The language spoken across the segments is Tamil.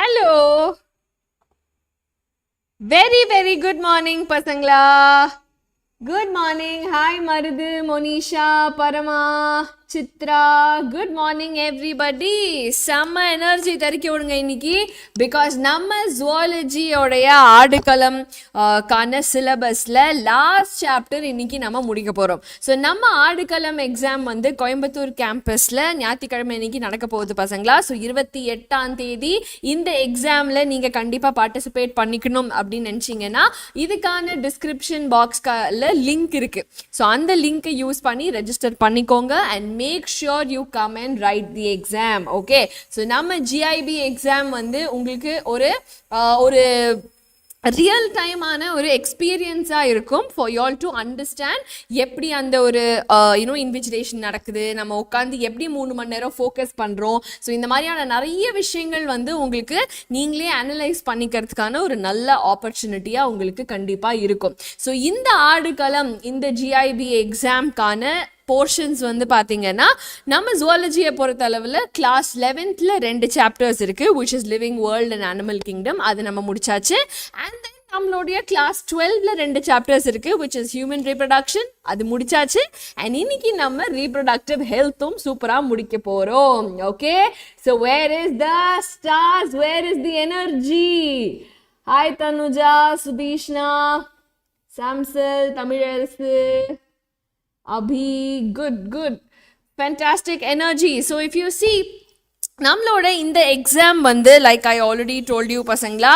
Hello. Very good morning, pasangla. Good morning. Hi, Marudu, Monisha, Parama, Chitra. Good morning, everybody. Sama energy தரிக்க விடுங்க இன்னைக்கு because நம்ம zoology உடைய ஆடுகளம் கான சிலபஸ்ல லாஸ்ட் சாப்டர் இன்னைக்கு நம்ம முடிக்க போறோம். ஸோ நம்ம ஆடுகளம் எக்ஸாம் வந்து கோயம்புத்தூர் கேம்பஸ்ல ஞாயிற்றுக்கிழமை இன்னைக்கு நடக்க போகுது பசங்களா. ஸோ 28ஆம் தேதி இந்த எக்ஸாம்ல நீங்க கண்டிப்பா பார்ட்டிசிபேட் பண்ணிக்கணும் அப்படின்னு நினைச்சீங்கன்னா இதுக்கான டிஸ்கிரிப்ஷன் பாக்ஸ்ல லிங்க் இருக்கு. ஸோ அந்த லிங்கை யூஸ் பண்ணி ரெஜிஸ்டர் பண்ணிக்கோங்க and make sure you come and write the exam. Okay, so நம்ம ஜிஐபி எக்ஸாம் வந்து உங்களுக்கு ஒரு ரியல் டைமான ஒரு எக்ஸ்பீரியன்ஸாக இருக்கும் for you all to understand எப்படி அந்த ஒரு இன்விஜிலேஷன் நடக்குது, நம்ம உட்காந்து எப்படி 3 மணி நேரம் ஃபோக்கஸ் பண்ணுறோம். ஸோ இந்த மாதிரியான நிறைய விஷயங்கள் வந்து உங்களுக்கு நீங்களே அனலைஸ் பண்ணிக்கிறதுக்கான ஒரு நல்ல ஆப்பர்ச்சுனிட்டியாக உங்களுக்கு கண்டிப்பாக இருக்கும். ஸோ இந்த ஆடுகளம் இந்த ஜிஐபி எக்ஸாம்க்கான போர்ஷன்ஸ் வந்து பார்த்தீங்கன்னா நம்ம ஜுவாலஜியை பொறுத்த அளவில் கிளாஸ் 11th 2 சாப்டர்ஸ் இருக்குது, which is living world and animal kingdom, அது நம்ம முடிச்சாச்சு. அண்ட் தென் நம்மளுடைய கிளாஸ் 12th 2 சாப்டர்ஸ் இருக்குது, விச் இஸ் ஹியூமன் ரீப்ரொடக்ஷன், அது முடிச்சாச்சு. அண்ட் இன்னைக்கு நம்ம ரீப்ரொடக்டிவ் ஹெல்த்தும் சூப்பராக முடிக்க போகிறோம். Okay, so where is the stars, where is the energy? Hi Tanuja, Subhishna, Samsal, Tamilarasu, Abhi, good, fantastic energy. So if you see, நம்மளோட இந்த எக்ஸாம் வந்து like I already told you பசங்களா,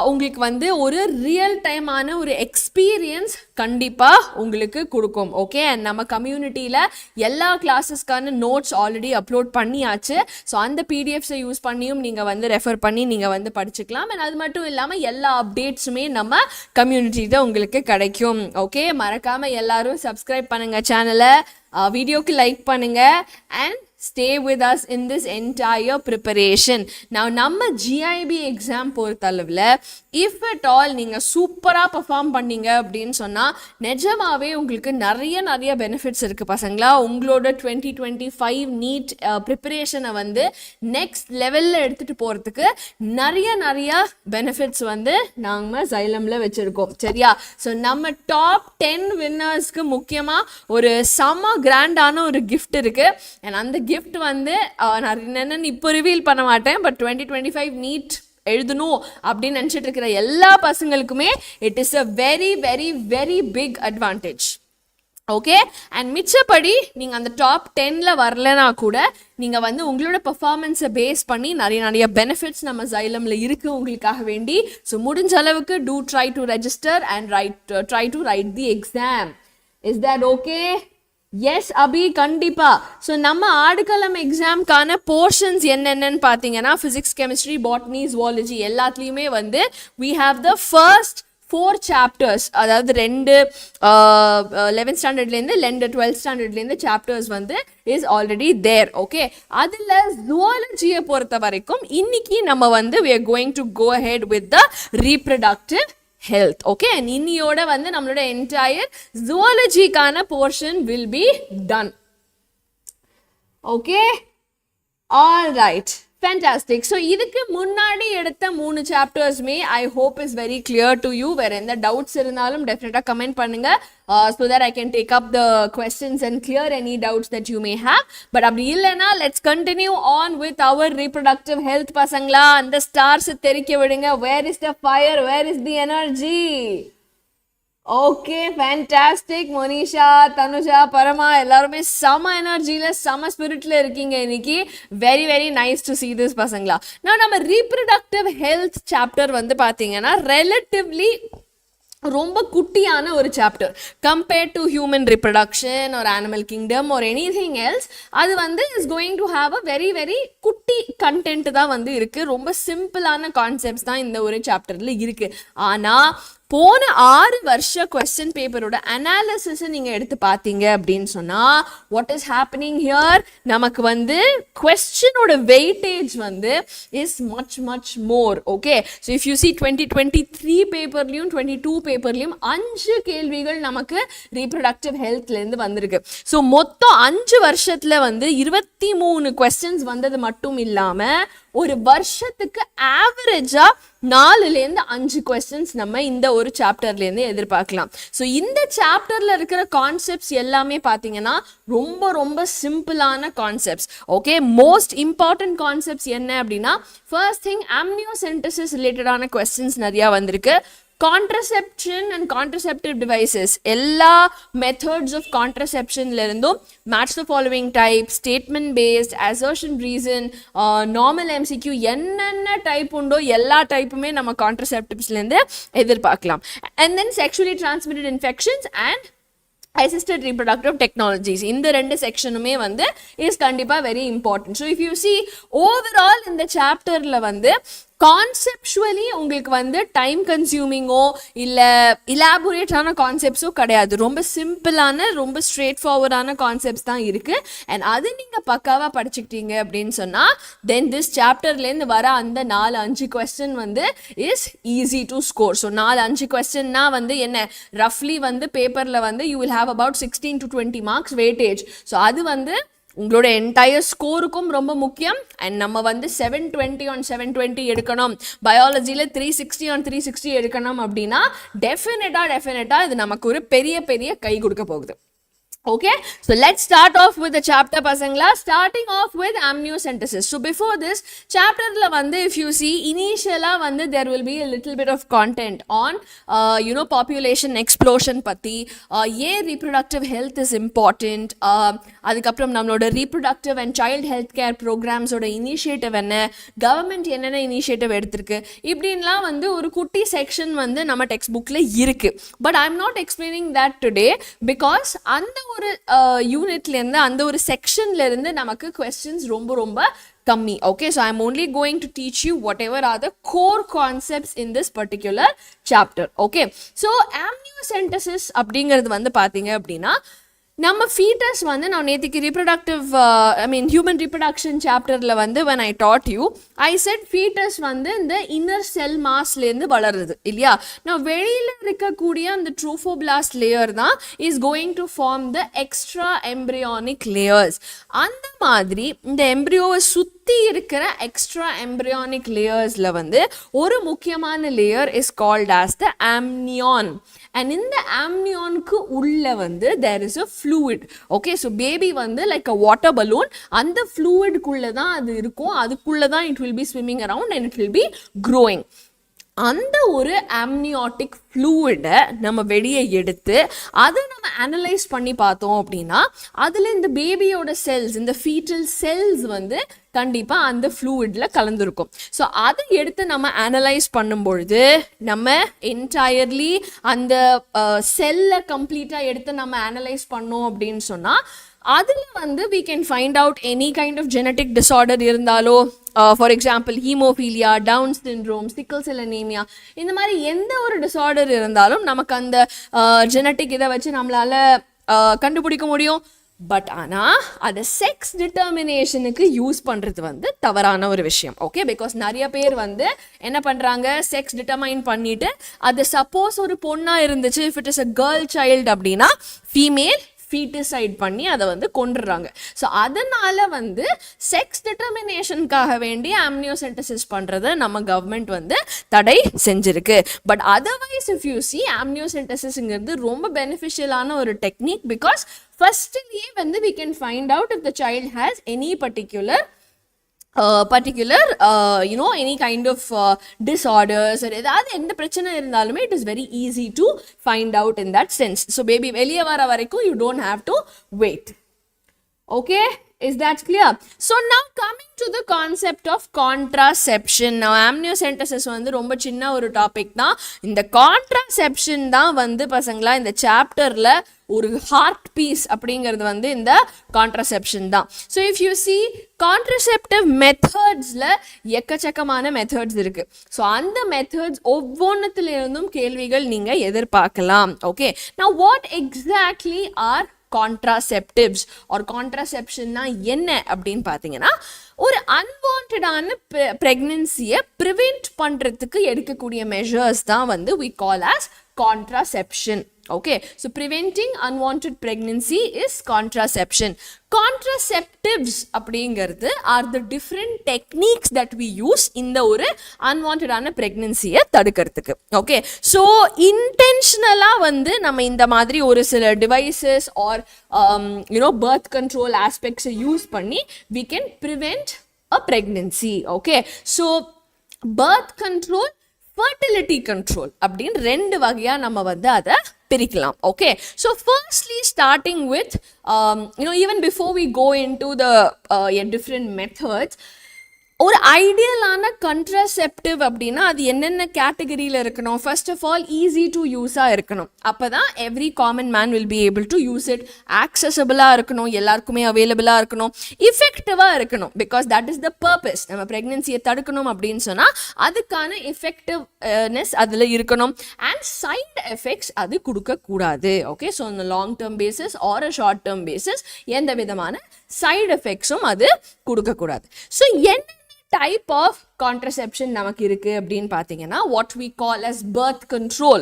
உங்களுக்கு வந்து ஒரு ரியல் டைமான ஒரு எக்ஸ்பீரியன்ஸ் கண்டிப்பாக உங்களுக்கு கொடுக்கும். ஓகே, அண்ட் நம்ம கம்யூனிட்டியில் எல்லா கிளாஸஸ்க்கான நோட்ஸ் ஆல்ரெடி அப்லோட் பண்ணியாச்சு. ஸோ அந்த பிடிஎஃப்ஸை யூஸ் பண்ணியும் நீங்கள் வந்து ரெஃபர் பண்ணி நீங்கள் வந்து படிச்சுக்கலாம். அண்ட் அது மட்டும் இல்லாமல் எல்லா அப்டேட்ஸுமே நம்ம கம்யூனிட்டியில் உங்களுக்கு கிடைக்கும். ஓகே, மறக்காமல் எல்லாரும் சப்ஸ்கிரைப் பண்ணுங்கள் சேனலை, வீடியோக்கு லைக் பண்ணுங்கள் and stay with us in this entire preparation. Now நம்ம GIB exam பொறுத்தளவில் if at all நீங்கள் சூப்பராக பர்ஃபார்ம் பண்ணீங்க அப்படின்னு சொன்னால் நிஜமாவே உங்களுக்கு நிறைய பெனிஃபிட்ஸ் இருக்குது பசங்களா. உங்களோட 2025 நீட் ப்ரிப்பரேஷனை வந்து நெக்ஸ்ட் லெவலில் எடுத்துகிட்டு போகிறதுக்கு நிறைய பெனிஃபிட்ஸ் வந்து நாங்கள் Xylemல வச்சுருக்கோம். சரியா? ஸோ நம்ம டாப் 10 வின்னர்ஸ்க்கு முக்கியமாக ஒரு செம கிராண்டான ஒரு கிஃப்ட் இருக்குது. அண்ட் அந்த கிஃப்ட் வந்து நான் என்னென்னு இப்போ ரிவீல் பண்ண மாட்டேன். பட் 2025 நீட் எழுதணும் அப்படின்னு நினச்சிட்டு இருக்கிற எல்லா பசங்களுக்குமே it is a very big advantage. Okay, and மிச்சப்படி நீங்கள் அந்த டாப் 10ல் வரலனா கூட நீங்கள் வந்து உங்களோட பர்ஃபார்மன்ஸை பேஸ் பண்ணி நிறைய பெனிஃபிட்ஸ் நம்ம Xylemல இருக்குது உங்களுக்காக வேண்டி. ஸோ முடிஞ்ச அளவுக்கு do try to register and try to write the exam. Is that okay? Yes Abhi, கண்டிப்பா. ஸோ நம்ம ஆடுகளம் எக்ஸாம்க்கான போர்ஷன்ஸ் என்னென்னு பார்த்தீங்கன்னா ஃபிசிக்ஸ், கெமிஸ்ட்ரி, பாட்னி, ஜுவாலஜி எல்லாத்துலேயுமே வந்து we have the first 4 chapters, அதாவது 2 11th ஸ்டாண்டர்ட்லேருந்து 2 12th ஸ்டாண்டர்ட்லேருந்து சாப்டர்ஸ் வந்து இஸ் ஆல்ரெடி தேர். ஓகே, அதில் ஜுவாலஜியை பொறுத்த வரைக்கும் இன்னைக்கு நம்ம வந்து we are going to go ahead with the reproductive health. Okay, and இன்னியோட வந்து நம்மளோட entire zoology-கான portion will be done. Okay, all right, fantastic. So இதுக்கு முன்னாடி எடுத்த 3 சாப்டர்ஸ்மே I hope is very clear to you. வேற எந்த டவுட்ஸ் இருந்தாலும் டெஃபினட்டாக கமெண்ட் பண்ணுங்க so that I can take up the questions and clear any doubts that you may have. But அப்படி இல்லைனா let's continue on with our reproductive health பசங்களா. அந்த ஸ்டார்ஸ் தெரிக்க விடுங்க. Where is the fire? Where is the energy? Okay, fantastic. Monisha, தனுஷா, பரமா எல்லாருமே செம எனர்ஜியில் செம ஸ்பிரிட்டில் இருக்கீங்க இன்னைக்கு. Very nice to see this பசங்களா. நம்ம ரீப்ரொடக்டிவ் ஹெல்த் சாப்டர் வந்து பார்த்தீங்கன்னா ரெலட்டிவ்லி ரொம்ப குட்டியான ஒரு chapter compared to human reproduction ஒரு அனிமல் கிங்டம் ஒரு எனிதிங் எல்ஸ். அது வந்து is going to have a very குட்டி கண்டென்ட் தான் வந்து இருக்குது. ரொம்ப சிம்பிளான கான்செப்ட்ஸ் தான் இந்த ஒரு சாப்டரில் இருக்குது. ஆனால் போன 6 வருஷ கொஸ்டின் பேப்பரோட அனாலிசிஸை நீங்கள் எடுத்து பார்த்தீங்க அப்படின்னு சொன்னால் வாட் இஸ் ஹேப்பனிங் ஹியர், நமக்கு வந்து கொஸ்டினோட வெயிட்டேஜ் வந்து is much more. Okay, so if you C 2023 பேப்பர்லையும் 22 பேப்பர்லையும் 5 கேள்விகள் நமக்கு ரீப்ரொடக்டிவ் ஹெல்த்லேருந்து வந்திருக்கு. ஸோ மொத்தம் 5 வருஷத்தில் வந்து 23 கொஸ்டின்ஸ் வந்தது மட்டும் இல்லாமல் ஒரு வருஷத்துக்கு ஆவரேஜா 4லேருந்து 5 கொஸ்டின்ஸ் நம்ம இந்த ஒரு சாப்டர்லேருந்து எதிர்பார்க்கலாம். ஸோ இந்த சாப்டர்ல இருக்கிற கான்செப்ட்ஸ் எல்லாமே பார்த்தீங்கன்னா ரொம்ப ரொம்ப சிம்பிளான concepts. Okay, most important concepts என்ன அப்படின்னா, ஃபர்ஸ்ட் திங் amniocentesis ரிலேட்டடான கொஸ்டின்ஸ் நிறையா வந்திருக்கு. contraception and contraceptive devices, எல்லா methods of contraception இருந்தும் match the following type, statement based, assertion reason, normal MCQ, என்னென்ன டைப் உண்டோ எல்லா டைப்புமே நம்ம contraceptives எதிர்பார்க்கலாம். And then sexually transmitted infections and assisted reproductive technologies, இந்த ரெண்டு செக்ஷனுமே is கண்டிப்பா very important. So if you see overall இந்த சாப்டர்ல கான்செப்சுவலி உங்களுக்கு டைம் கன்சியூமிங்கோ இல்லை இலாபரேட்டான கான்செப்ட்ஸோ கிடையாது. ரொம்ப சிம்பிளான ரொம்ப ஸ்ட்ரெயிட் ஃபார்வர்டான கான்செப்ட்ஸ் தான் இருக்குது. அண்ட் அது நீங்கள் பக்காவாக படிச்சுக்கிட்டீங்க அப்படின்னு சொன்னால் தென் திஸ் சாப்டர்லேருந்து வர அந்த 4-5 question is easy to score. So 4-5 கொஸ்டின்னா என்ன ரஃப்லி பேப்பரில் you will have about 16 to 20 marks weightage. So அது உங்களோட என்டையர் ஸ்கோருக்கும் ரொம்ப முக்கியம். அண்ட் நம்ம 720 on 720 எடுக்கணும், பயாலஜியில் 360 on 360 எடுக்கணும் அப்படின்னா டெஃபினட்டாக இது நமக்கு ஒரு பெரிய பெரிய கை கொடுக்க போகுது. Okay, so let's start off with the chapter pasangla, starting off with amniocentesis. So before this chapter la if you see initially there will be a little bit of content on population explosion patti, reproductive health is important, adukapram nammaloda reproductive and child health care programs oda initiative enna, government enna initiative eduthirukku இப்படின்லா ஒரு குட்டி செக்ஷன் நம்ம டெக்ஸ்ட் புக்ல இருக்கு. But I am not explaining that today because அந்த ஒரு யூனிட்லேருந்து அந்த ஒரு செக்ஷன்லேருந்து நமக்கு கொஸ்டின்ஸ் ரொம்ப ரொம்ப கம்மி. Okay, so I am only going to teach you whatever are the core concepts in this particular chapter. Okay, so amniocentesis அப்படிங்கிறது பார்த்தீங்க அப்படின்னா நம்ம ஃபீட்டஸ் நான் நேற்றுக்கு ரீப்ரொடக்டிவ் ஹியூமன் ரீப்ரொடக்ஷன் சாப்டரில் when I taught you, I said foetus இந்த இன்னர் செல் மாஸ்லேருந்து வளருது இல்லையா. நான் வெளியில் இருக்கக்கூடிய அந்த ட்ரோஃபோபிளாஸ்ட் லேயர் தான் is going to form the extra embryonic layers. அந்த மாதிரி இந்த எம்ப்ரியோவை சுற்றி இருக்கிற எக்ஸ்ட்ரா எம்ப்ரியானிக் லேயர்ஸில் ஒரு முக்கியமான layer is called as the amnion. And இந்த ஆம்னியானுக்கு உள்ள there is a fluid. Okay, so baby like a water balloon, and the fluid kulla da adu irukum, adukulla da it will be swimming around and it will be growing. அந்த ஒரு amniotic fluid நம்ம வெளியே எடுத்து அதை நம்ம அனலைஸ் பண்ணி பார்த்தோம் அப்படின்னா அதில் இந்த பேபியோட செல்ஸ், இந்த ஃபீட்டல் செல்ஸ் கண்டிப்பாக அந்த ஃப்ளூயிட்ல கலந்துருக்கும். ஸோ அதை எடுத்து நம்ம அனலைஸ் பண்ணும்பொழுது நம்ம என்டையர்லி அந்த செல்லை கம்ப்ளீட்டாக எடுத்து நம்ம அனலைஸ் பண்ணோம் அப்படின்னு சொன்னால் அதில் we can find out any kind of genetic disorder இருந்தாலோ, for example haemophilia, down syndrome, sickle cell anaemia, இந்த மாதிரி எந்த ஒரு டிசார்டர் இருந்தாலும் நமக்கு அந்த ஜெனட்டிக் இதை வச்சு நம்மளால கண்டுபிடிக்க முடியும். பட் ஆனால் அதை செக்ஸ் டிட்டர்மினேஷனுக்கு யூஸ் பண்ணுறது தவறான ஒரு விஷயம். ஓகே, பிகாஸ் நிறைய பேர் என்ன பண்ணுறாங்க, செக்ஸ் டிட்டர்மைன் பண்ணிட்டு அது சப்போஸ் ஒரு பொண்ணாக இருந்துச்சு, if it is a girl child அப்படின்னா ஃபீமேல் ஃபீட்டிசைட் பண்ணி அதை கொண்டுடுறாங்க. ஸோ அதனால் செக்ஸ் டிட்டர்மினேஷனுக்காக வேண்டி amniocentesis பண்ணுறதை நம்ம கவர்மெண்ட் தடை செஞ்சுருக்கு. But otherwise if you see amniocentesis ரொம்ப பெனிஃபிஷியலான ஒரு டெக்னிக் பிகாஸ் ஃபர்ஸ்ட்லேயே we can find out if the child has any particular any kind of disorders or ஏதாவது எந்த பிரச்சனை இருந்தாலுமே it is very easy to find out in that sense. So baby வெளியே வர வரைக்கும் you don't have to wait. Okay, is that clear? So now coming to the concept of contraception. Now amniocentesis ரொம்ப சின்ன ஒரு டாபிக் தான். இந்த contraception தான் பசங்களா இந்த சாப்டர்ல ஒரு ஹார்ட் பீஸ் அப்படிங்கிறது இந்த கான்ட்ரசெப்ஷன் தான். So if you see contraceptive மெத்தட்ஸில் எக்கச்சக்கமான மெத்தட்ஸ் இருக்குது. ஸோ அந்த மெத்தட்ஸ் ஒவ்வொன்றுத்துலேருந்தும் கேள்விகள் நீங்கள் எதிர்பார்க்கலாம். Okay, now what exactly are contraceptives or contraception என்ன அப்படின்னு பார்த்தீங்கன்னா ஒரு அன்வான்டான பிரெக்னன்சியை ப்ரிவென்ட் பண்ணுறதுக்கு எடுக்கக்கூடிய மெஷர்ஸ் தான் we call as contraception. Okay, so preventing unwanted pregnancy is contraception. Contraceptives அப்படிங்கிறது are the different techniques that we use இந்த ஒரு unwanted ஆன pregnancy-ய தடுக்கிறதுக்கு. Okay, so intentionally வந்து நம்ம இந்த மாதிரி ஒரு சில devices or birth control aspects use பண்ணி we can prevent a pregnancy. Okay, so birth control, fertility control அப்படின்னு ரெண்டு வகையா நம்ம வந்து அதை பிரிக்கலாம். Okay, so firstly starting with even before we go into the different methods, ஒரு ஐடியலான கண்ட்ராசெப்டிவ் அப்படின்னா அது என்னென்ன கேட்டகரியில் இருக்கணும்? First of all easy to யூஸாக இருக்கணும். அப்போ தான் every common man will be able to use it. ஆக்சசபிளாக இருக்கணும், எல்லாருக்குமே அவைலபிளாக இருக்கணும், இஃபெக்டிவாக இருக்கணும். Because that is the purpose. நம்ம ப்ரெக்னென்சியை தடுக்கணும் அப்படின்னு சொன்னால் அதுக்கான எஃபெக்டிவ்னஸ் அதில் இருக்கணும். அண்ட் சைட் எஃபெக்ட்ஸ் அது கொடுக்கக்கூடாது. ஓகே, ஸோ இந்த long term basis or a short term basis எந்த விதமான சைடு எஃபெக்ட்ஸும் அது கொடுக்கக்கூடாது. ஸோ என்ன type of contraception நமக்கு இருக்கு அப்படின்னு பார்த்தீங்கன்னா what we call as birth control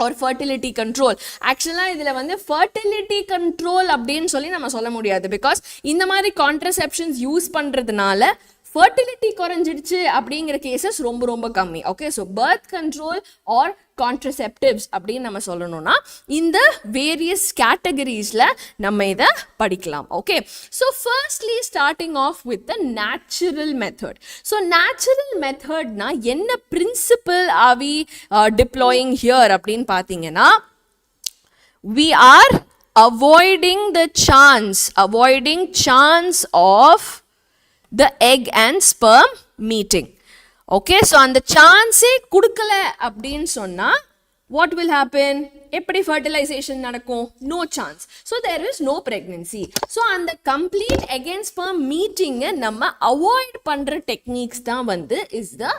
or fertility control. ஆக்சுவலா இதுல வந்து fertility control அப்படின்னு சொல்லி நம்ம சொல்ல முடியாது. பிகாஸ் இந்த மாதிரி contraceptions யூஸ் பண்றதுனால fertility குறைஞ்சிடுச்சு அப்படிங்கிற கேசஸ் ரொம்ப ரொம்ப கம்மி. Okay, so birth control or contraceptives அப்படின்னு நம்ம சொல்லணும்னா இந்த வேரியஸ் கேட்டகரிஸ்ல நம்ம இதை படிக்கலாம். Okay, so firstly starting off with the natural method. So natural மெத்தட்னா என்ன principle are we deploying here அப்படின்னு பார்த்தீங்கன்னா we are avoiding chance of the egg and sperm meeting. Okay, so அந்த சான்ஸே கொடுக்கல அப்படின்னு சொன்னா what will happen? எப்படி fertilization நடக்கும்? No chance. So there is no pregnancy. So அந்த complete egg and sperm meeting நம்ம avoid பண்ற techniques தான் வந்து is the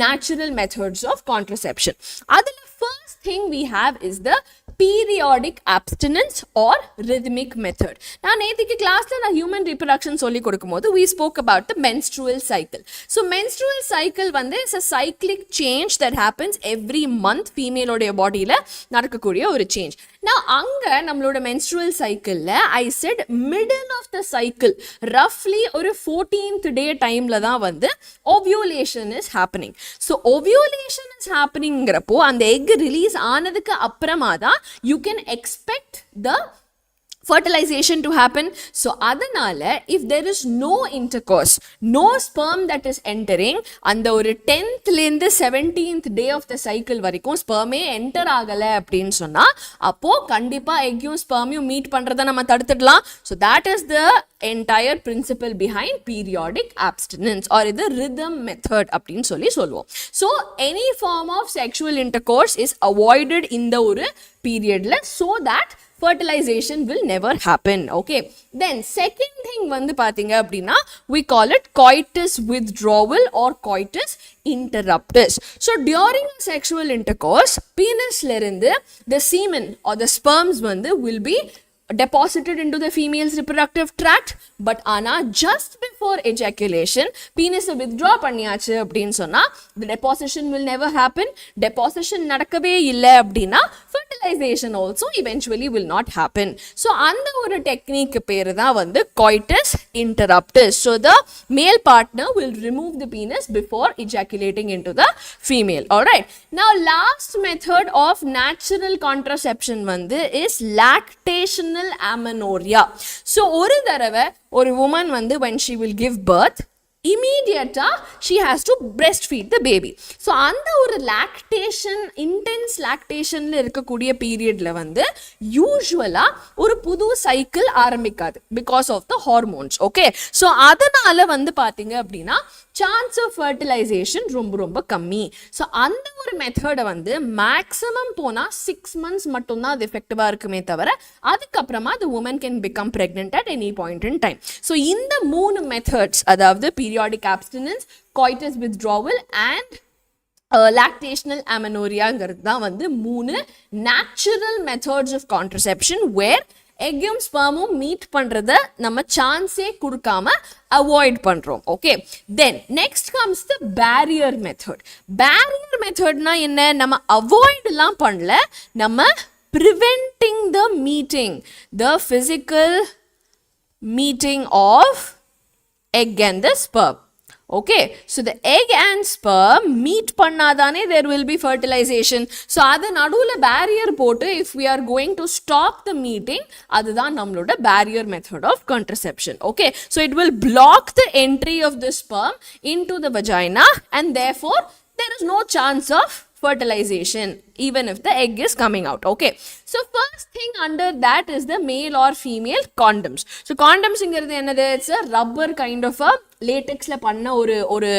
natural methods of contraception. அதுல first thing we have is the periodic abstinence or rhythmic method. நான் நேத்திக்கு கிளாஸ்ல நான் human reproduction சொல்லி கொடுக்கும்போது we spoke about the menstrual cycle. So menstrual cycle வந்து is a cyclic change that happens every month female உடைய பாடியில நடக்கக்கூடிய ஒரு change. Now அங்க நம்மளோட menstrual cycleல I said middle of the cycle roughly ஒரு 14th day timeல தான் வந்து ovulation is happening. So ovulation is happeningங்கிறப்போ அந்த egg release ஆனதுக்கு அப்புறமா தான் you can expect the fertilization to happen. So adanal if there is no intercourse, no sperm that is entering, and the 10th lende 17th day of the cycle varaikum sperm enter agala appdin sonna appo kandipa egg yum sperm yum meet pandradha nama tadutidலாம். So that is the entire principle behind periodic abstinence or the rhythm method appdin solli solvom. So any form of sexual intercourse is avoided in the ஒரு period so that fertilization will never happen. Okay, then second thing வந்து பாத்தீங்க அப்படின்னா we call it coitus withdrawal or coitus interruptus. So during sexual intercourse penisல இருந்து the semen or the sperms வந்து will be deposited into the female's reproductive tract, but ana just before ejaculation penis withdraw பண்ணியாச்சு அப்படினு சொன்னா the deposition will never happen. Deposition நடக்கவே இல்ல அப்படினா fertilization also eventually will not happen. So அந்த ஒரு டெக்னிக் பேரு தான் வந்து coitus interruptus. So the male partner will remove the penis before ejaculating into the female. Alright, now last method of natural contraception வந்து is lactational amenorrhea. So ஒரு தடவை ஒரு woman வந்து when she will give birth immediately she has to breastfeed the baby. So அந்த ஒரு lactation intense lactationல இருக்கக்கூடிய பீரியட்ல வந்து யூசுவலா ஒரு புது cycle ஆரம்பிக்காது because of the hormones. Okay, so அதனால வந்து பாத்தீங்க அப்படின்னா chance of fertilization ரொம்ப ரொம்ப கம்மி. ஸோ அந்த ஒரு மெத்தடை வந்து மேக்ஸிமம் போனால் 6 months மட்டும்தான் அது எஃபெக்டிவாக இருக்குமே தவிர அதுக்கப்புறமா the woman can become pregnant at any point in time. So இந்த 3 மெத்தட்ஸ் அதாவது periodic abstinence, coitus withdrawal and lactational amenorrheaங்கிறது தான் வந்து 3 natural methods of contraception where எக்கையும் ஸ்பெர்மும் மீட் பண்றத நம்ம சான்ஸே கொடுக்காம அவாய்ட் பண்றோம். Okay, then next comes the barrier method. Barrier மெத்தட்னா என்ன? நம்ம அவாய்ட் எல்லாம் பண்ணல, நம்ம preventing the meeting, the physical meeting of egg and the sperm. Okay, so the egg and sperm meet pannadane there will be fertilization. So adu nadula barrier potu if we are going to stop the meeting, adu dhaan nammaloda barrier method of contraception. Okay, so it will block the entry of the sperm into the vagina and therefore there is no chance of fertilization even if the egg is coming out. Okay, so first thing under that is the male or female condoms. So condoms ingiradhu enadhu, it's a rubber kind of a latex la panna oru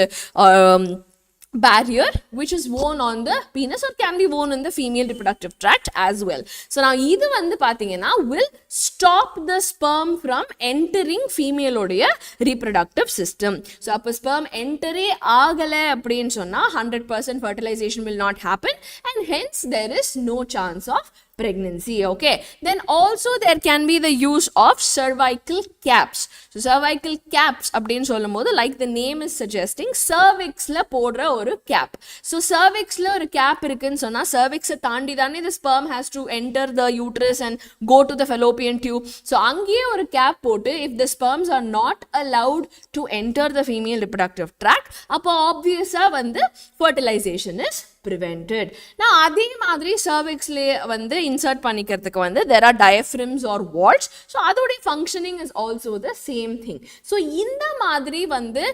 barrier which is worn on the penis or can be worn in the female reproductive tract as well. So now idu vandu pathina will stop the sperm from entering female odia reproductive system. So appo sperm enter agala appdin sonna 100% fertilization will not happen and hence there is no chance of pregnancy. Okay, then also there can be the use of cervical caps. So cervical caps அப்படினு சொல்லும்போது like the name is suggesting cervixல போடுற ஒரு cap. So cervixல ஒரு cap இருக்குன்னு சொன்னா cervixை தாண்டி தானே the sperm has to enter the uterus and go to the fallopian tube. So அங்கேயே ஒரு cap போட்டு if the sperms are not allowed to enter the female reproductive tract, அப்போ obviously வந்து fertilization is prevented. Now அதே மாதிரி cervixல வந்து insert பண்ணிக்கிறதுக்கு வந்து there are diaphragms or walls. So அதோட functioning is also the same thing. So இந்த மாதிரி வந்து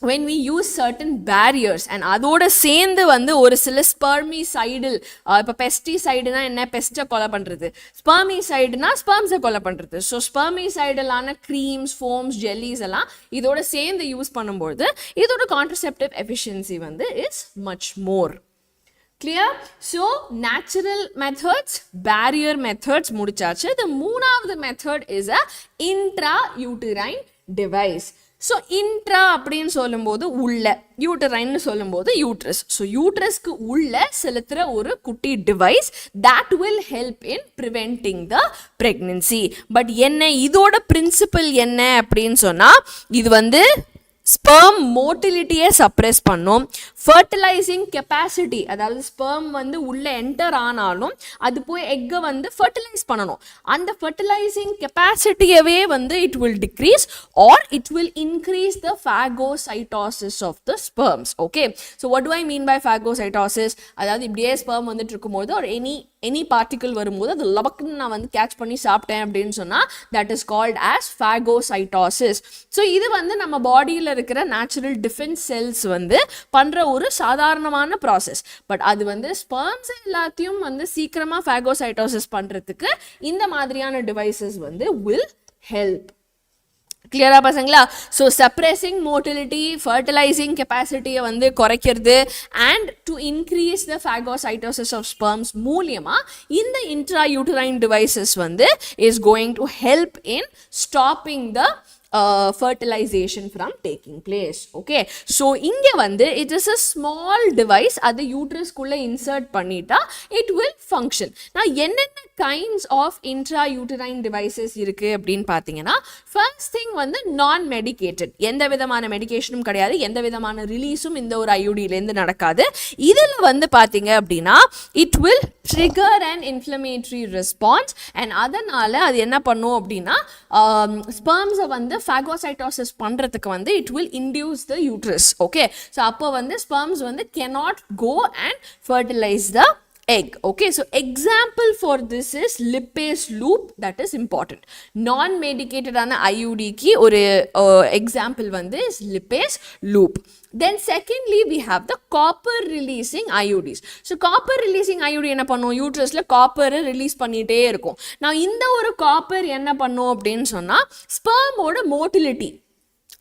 when we use certain barriers and அதோட சேர்ந்து வந்து ஒரு சில spermicidal இப்போ பெஸ்டிசைடுனா என்ன, பெஸ்ட்டை கொலை பண்ணுறது, ஸ்பெர்மிசைடுனா ஸ்பெர்ம்ஸை கொலை பண்ணுறது. ஸோ ஸ்பெர்மிசைடலான க்ரீம்ஸ், ஃபோம்ஸ், ஜெல்லிஸ் எல்லாம் இதோட சேர்ந்து யூஸ் பண்ணும்போது இதோட கான்ட்ரசெப்டிவ் எஃபிஷியன்சி வந்து is much more. Clear? So natural methods, barrier methods முடிச்சாச்சு. The மூணாவது method is a intrauterine device. So intra அப்படின்னு சொல்லும்போது உள்ள, யூட்டரைன்னு சொல்லும்போது யூட்ரஸ். ஸோ யூட்ரஸ்க்கு உள்ள செலுத்துகிற ஒரு குட்டி device that will help in preventing the pregnancy. But என்ன இதோட பிரின்சிபல் என்ன அப்படின்னு சொன்னால், இது வந்து ஸ்பெர்ம் மோட்டிலிட்டியை சப்ரெஸ் பண்ணும். ஃபர்டிலைசிங் கெப்பாசிட்டி, அதாவது ஸ்பெர்ம் வந்து உள்ளே என்டர் ஆனாலும் அது போய் எக்கை வந்து ஃபர்டிலைஸ் பண்ணணும். அந்த ஃபர்டிலைசிங் கெப்பாசிட்டியவே வந்து it will decrease or it will increase the phagocytosis of the sperms. Okay, so what do I mean by phagocytosis? அதாவது இப்படியே ஸ்பெர்ம் வந்துட்டு இருக்கும்போது ஒரு எனி பார்ட்டிக்கல் வரும்போது அது லபக்குன்னு நான் வந்து கேட்ச் பண்ணி சாப்பிட்டேன் அப்படின்னு சொன்னால் that is called as phagocytosis. So இது வந்து நம்ம பாடியில் இருக்கிற நேச்சுரல் டிஃபென்ஸ் செல்ஸ் வந்து பண்ணுற ஒரு சாதாரணமான ப்ராசஸ். பட் அது வந்து ஸ்பெர்ம்ஸ் எல்லாத்தையும் வந்து சீக்கிரமாக ஃபேகோசைட்டோசிஸ் பண்ணுறதுக்கு இந்த மாதிரியான டிவைசஸ் வந்து வில் ஹெல்ப். கிளியரா பசங்களா? ஸோ சப்ரெஸிங் மோட்டிலிட்டி, ஃபர்டிலைசிங் கெப்பாசிட்டியை வந்து குறைக்கிறது and to increase the phagocytosis of sperms மூலியமாக இந்த இன்ட்ராயூட்டரைன் டிவைசஸ் வந்து is going to help in stopping the fertilization from taking place. Okay, so இங்கே வந்து it is a small device, அது யூட்ரஸ்குள்ளே இன்சர்ட் பண்ணிட்டா it will function. நான் என்னென்ன கைண்ட்ஸ் ஆஃப் intrauterine devices இருக்குது அப்படின்னு பார்த்தீங்கன்னா, ஃபர்ஸ்ட் திங் வந்து நான் மெடிக்கேட்டட், எந்த விதமான மெடிக்கேஷனும் கிடையாது, எந்த விதமான ரிலீஸும் இந்த ஒரு ஐயூடியிலேருந்து நடக்காது. இதில் வந்து பார்த்தீங்க அப்படின்னா it will trigger an inflammatory response and அதனால் அது என்ன பண்ணும் அப்படின்னா ஸ்பெர்ம்ஸை வந்து phagocytosis பண்றதுக்கு வந்து it will induce the uterus. Okay, so அப்போ வந்து sperms வந்து cannot go and fertilize the egg. Okay, so example for this is lipase loop, that is important. Non medicated ஆன IUD க்கு ஒரு example வந்து is lipase loop. Then secondly we have the copper releasing IUDs. So copper releasing IUD என்ன பண்ணும், யூட்ரஸ்ல காப்பரை ரிலீஸ் பண்ணிட்டே இருக்கும். நான் இந்த ஒரு காப்பர் என்ன பண்ணும் அப்படின்னு சொன்னா ஸ்பெர்மோட மோட்டிலிட்டி,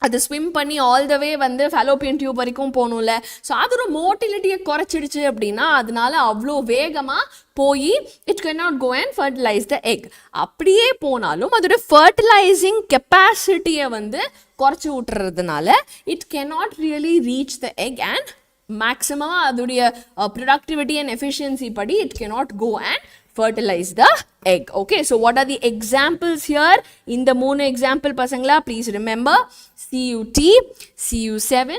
அது ஸ்விம் பண்ணி ஆல் த வே வந்து ஃபெலோப்பியன் டியூப் வரைக்கும் போகணும்ல. ஸோ அதோட மோட்டிலிட்டியை குறைச்சிடுச்சு அப்படின்னா அதனால அவ்வளோ வேகமாக போய் it cannot go and fertilize the egg. அப்படியே போனாலும் அதோட ஃபர்டிலைசிங் கெப்பாசிட்டியை வந்து குறைச்சி விட்டுறதுனால it cannot really reach the egg and மேக்ஸிமமாக அதோடைய ப்ரொடக்டிவிட்டி அண்ட் எஃபிஷியன்சி படி it cannot go and fertilize the egg. Okay, so what are the examples here? In the mono example pasangla, please remember CUT, CU7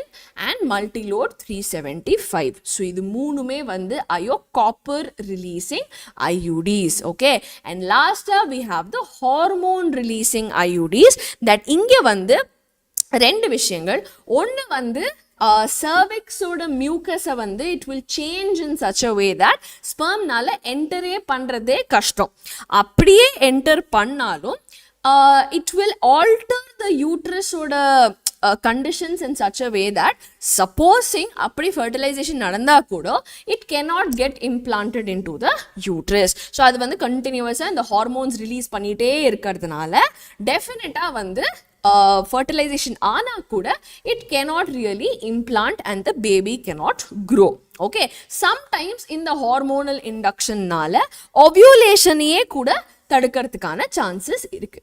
and multiload 375. So idu moonume vandu copper releasing IUDs. Okay, and last we have the hormone releasing IUDs that inge vandu ரெண்டு விஷயங்கள். ஒன்று வந்து cervixோட மியூக்கஸை வந்து it will change in such a way that spermனால என்டரே பண்ணுறதே கஷ்டம். அப்படியே என்டர் பண்ணாலும் it will alter the uterusோட conditions in such a way that supposing அப்படி fertilization நடந்தா கூட it cannot get implanted into the uterus. So அது வந்து கண்டினியூஸாக இந்த ஹார்மோன்ஸ் ரிலீஸ் பண்ணிகிட்டே இருக்கிறதுனால டெஃபினட்டாக வந்து fertilization ஆனா கூட it cannot really implant and the baby cannot grow. Okay, sometimes in the hormonal induction நால ovulation கூட தடுக்கிறதுக்கான chances இருக்கு.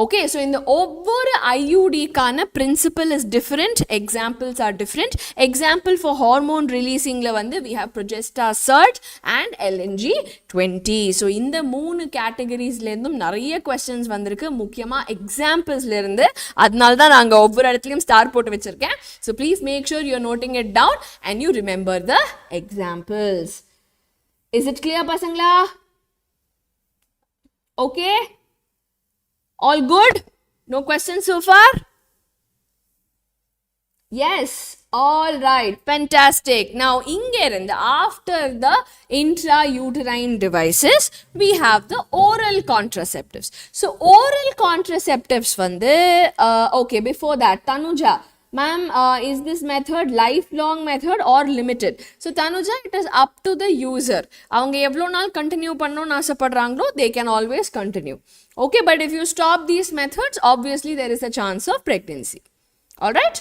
Okay, so in the ஒவ்வொரு IUD கான principle is different, examples are different. Example for hormone releasing ல வந்து we have progesta surge and LNG 20. So இந்த மூணு categories ல இருந்தும் நிறைய questions வந்திருக்கு, முக்கியமா examples ல இருந்து. அதனால தான் நாங்க ஒவ்வொரு இடத்துலயும் ஸ்டார் போட்டு வச்சிருக்கேன். So please make sure you are noting it down and you remember the examples. Is it clear pasangla? Okay, all good? No questions so far? Yes, all right, fantastic. Now ingerund after the intrauterine devices we have the oral contraceptives. So oral contraceptives vandu okay, before that Tanuja ma'am, is this method lifelong method or limited? So Tanuja, it is up to the user. avanga evlo naal continue பண்ணனும்னு ஆசைப்படுறாங்களோ they can always continue. Okay, but if you stop these methods, obviously there is a chance of pregnancy. All right?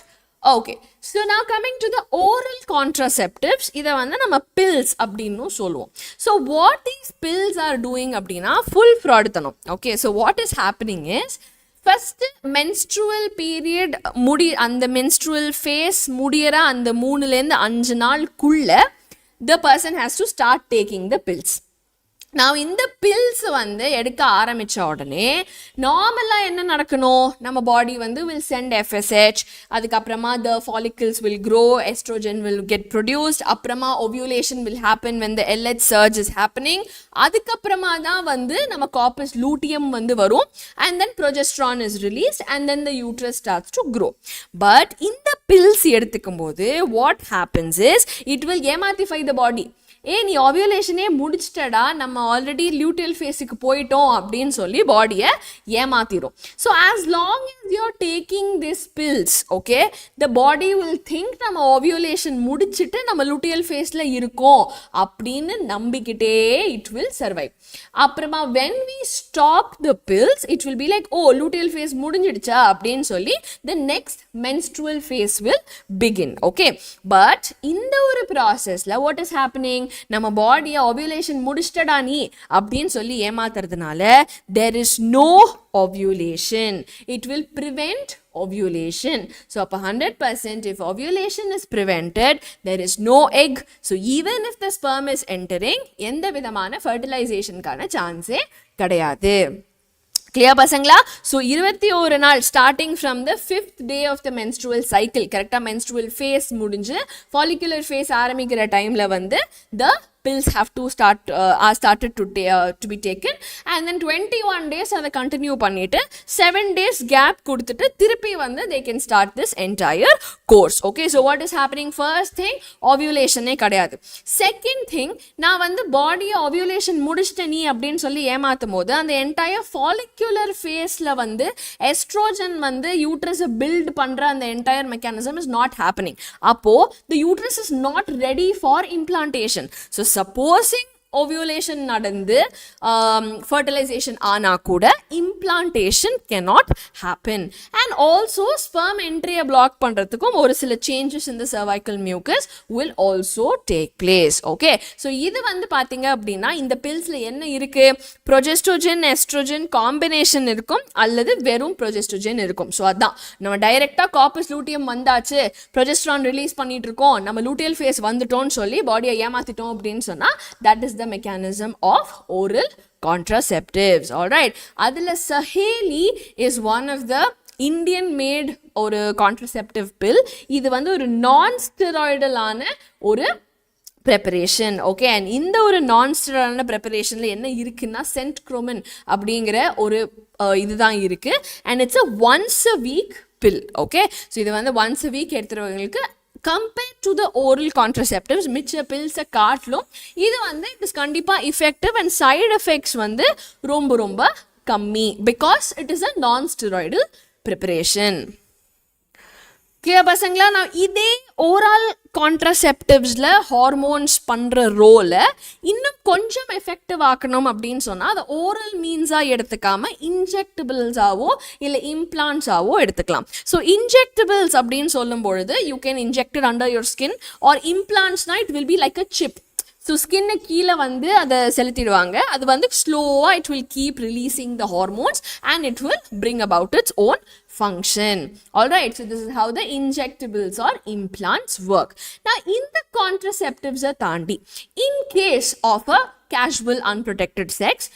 Okay, so now coming to the oral contraceptives, இதை வந்து நம்ம pills அப்படின்னு சொல்லுவோம். So what these pills are doing அப்படின்னா full fraud தனம். Okay, so what is happening is first menstrual period அந்த menstrual phase முடியற அந்த 3லேருந்து 5 நாளுக்குள்ள the person has to start taking the pills. Now இந்த pills வந்து எடுக்க ஆரம்பிச்ச உடனே நார்மலா என்ன நடக்கணும், நம்ம பாடி வந்து will send FSH, அதுக்கப்புறமா the follicles will grow, estrogen will get produced, அப்புறமா ovulation will happen when the LH surge is happening, அதுக்கப்புறமா தான் வந்து நம்ம corpus luteum வந்து வரும் and then progesterone is released and then the uterus starts to grow. But இந்த pills எடுத்துக்கும் போது what happens is it will ஏமாத்திஃபை the body. நீ ஓவியுலேஷனே முடிச்சிட்டடா, நம்ம ஆல்ரெடி லியூட்டியல் ஃபேஸுக்கு போயிட்டோம் அப்படின்னு சொல்லி பாடியை ஏமாத்திரும். So as long as you're taking this pills, okay, the body will think நம்ம ஓவியுலேஷன் முடிச்சிட்டு நம்ம லுட்டியல் ஃபேஸில் இருக்கோம் அப்படின்னு நம்பிக்கிட்டே it will survive. அப்புறமா when we stop the pills, it will be like, oh, luteal phase முடிஞ்சிடுச்சா அப்படின்னு சொல்லி the next menstrual phase will begin. Okay, but இந்த ஒரு ப்ராசஸில் what is happening, நம்ம பாடியை ovulation முடிச்சிட்டடா நீ அப்படின்னு சொல்லி ஏமாத்துறதுனால there is no ovulation. It will prevent ovulation. So அப்ப 100% if ovulation is prevented, there is no egg. So even if the sperm is entering, எந்த விதமான fertilizationக்கான சான்ஸே கிடையாது. Clear pasangla? So 21 நாள் starting from the 5th day of the menstrual cycle, correcta menstrual phase முடிஞ்சு follicular phase ஆரம்பிக்கிற டைம்ல வந்து the pills have to are started to be taken and then 21 days அதை continue பண்ணிட்டு 7 days gap கொடுத்துட்டு திருப்பி வந்து they can start this entire course. Okay, so what is happening? First thing, ovulation கிடையாது. Second thing, நான் வந்து பாடியை ovulation முடிச்சிட்ட நீ அப்படின்னு சொல்லி ஏமாத்தும் போது அந்த entire follicular phaseல வந்து estrogen வந்து uterus build பண்ற அந்த entire mechanism is not happening. அப்போ the uterus is not ready for implantation. So supposing ovulation நடந்து fertilization ஆனா கூட implant implantation cannot happen. And also sperm entry block பண்றதுக்கும் ஒரு சில changes in the cervical mucus will also take place. Okay, so இது வந்து பாத்தீங்க அப்படின்னா இந்த பில்ஸ்ல என்ன இருக்கு, progestogen estrogen combination இருக்கும் அல்லது வெறும் progestogen இருக்கும். ஸோ அதான் நம்ம டைரக்டா கார்பஸ் லூட்டியம் வந்தாச்சு, progesterone ரிலீஸ் பண்ணிட்டு இருக்கோம், நம்ம லூட்டியல் ஃபேஸ் வந்துட்டோம்னு சொல்லி பாடியை ஏமாத்திட்டோம் அப்படின்னு சொன்னா that is the mechanism of oral contraceptives. All right, adila Saheli is one of the Indian made ஒரு contraceptive pill. இது வந்து ஒரு non steroidal ஆன ஒரு preparation. Okay, and இந்த ஒரு non steroidal preparationல என்ன இருக்குன்னா centromin அப்படிங்கிற ஒரு இதுதான் இருக்கு, and it's a once a week pill. Okay, so இது வந்து once a week எடுத்துறவங்களுக்கு compared to the oral contraceptives மிச்ச பில்ஸை காட்டிலும் இது வந்து இட் இஸ் கண்டிப்பாக effective and side effects வந்து ரொம்ப ரொம்ப கம்மி because it is a non-steroidal preparation. Clear பசங்களா? நான் இதே ஓரல் கான்ட்ராசெப்டிவ்ஸில் ஹார்மோன்ஸ் பண்ணுற ரோலை இன்னும் கொஞ்சம் எஃபெக்டிவ் ஆக்கணும் அப்படின்னு சொன்னால் அதை ஓரல் மீன்ஸாக எடுத்துக்காமல் இன்ஜெக்டபிள்ஸாவோ இல்லை இம்ப்ளான்ஸாவோ எடுத்துக்கலாம். ஸோ இன்ஜெக்டபிள்ஸ் அப்படின்னு சொல்லும் பொழுது you can injected under your skin or இம்ப்ளான்ட்ஸ்னா it will be like a chip. So skin கீழே வந்து அதை செலுத்திடுவாங்க, அது வந்து ஸ்லோவாக it will keep releasing the hormones and it will bring about its own function. All right, so this is how the injectables or implants work. Now in the contraceptives தாண்டி in case of a casual unprotected sex,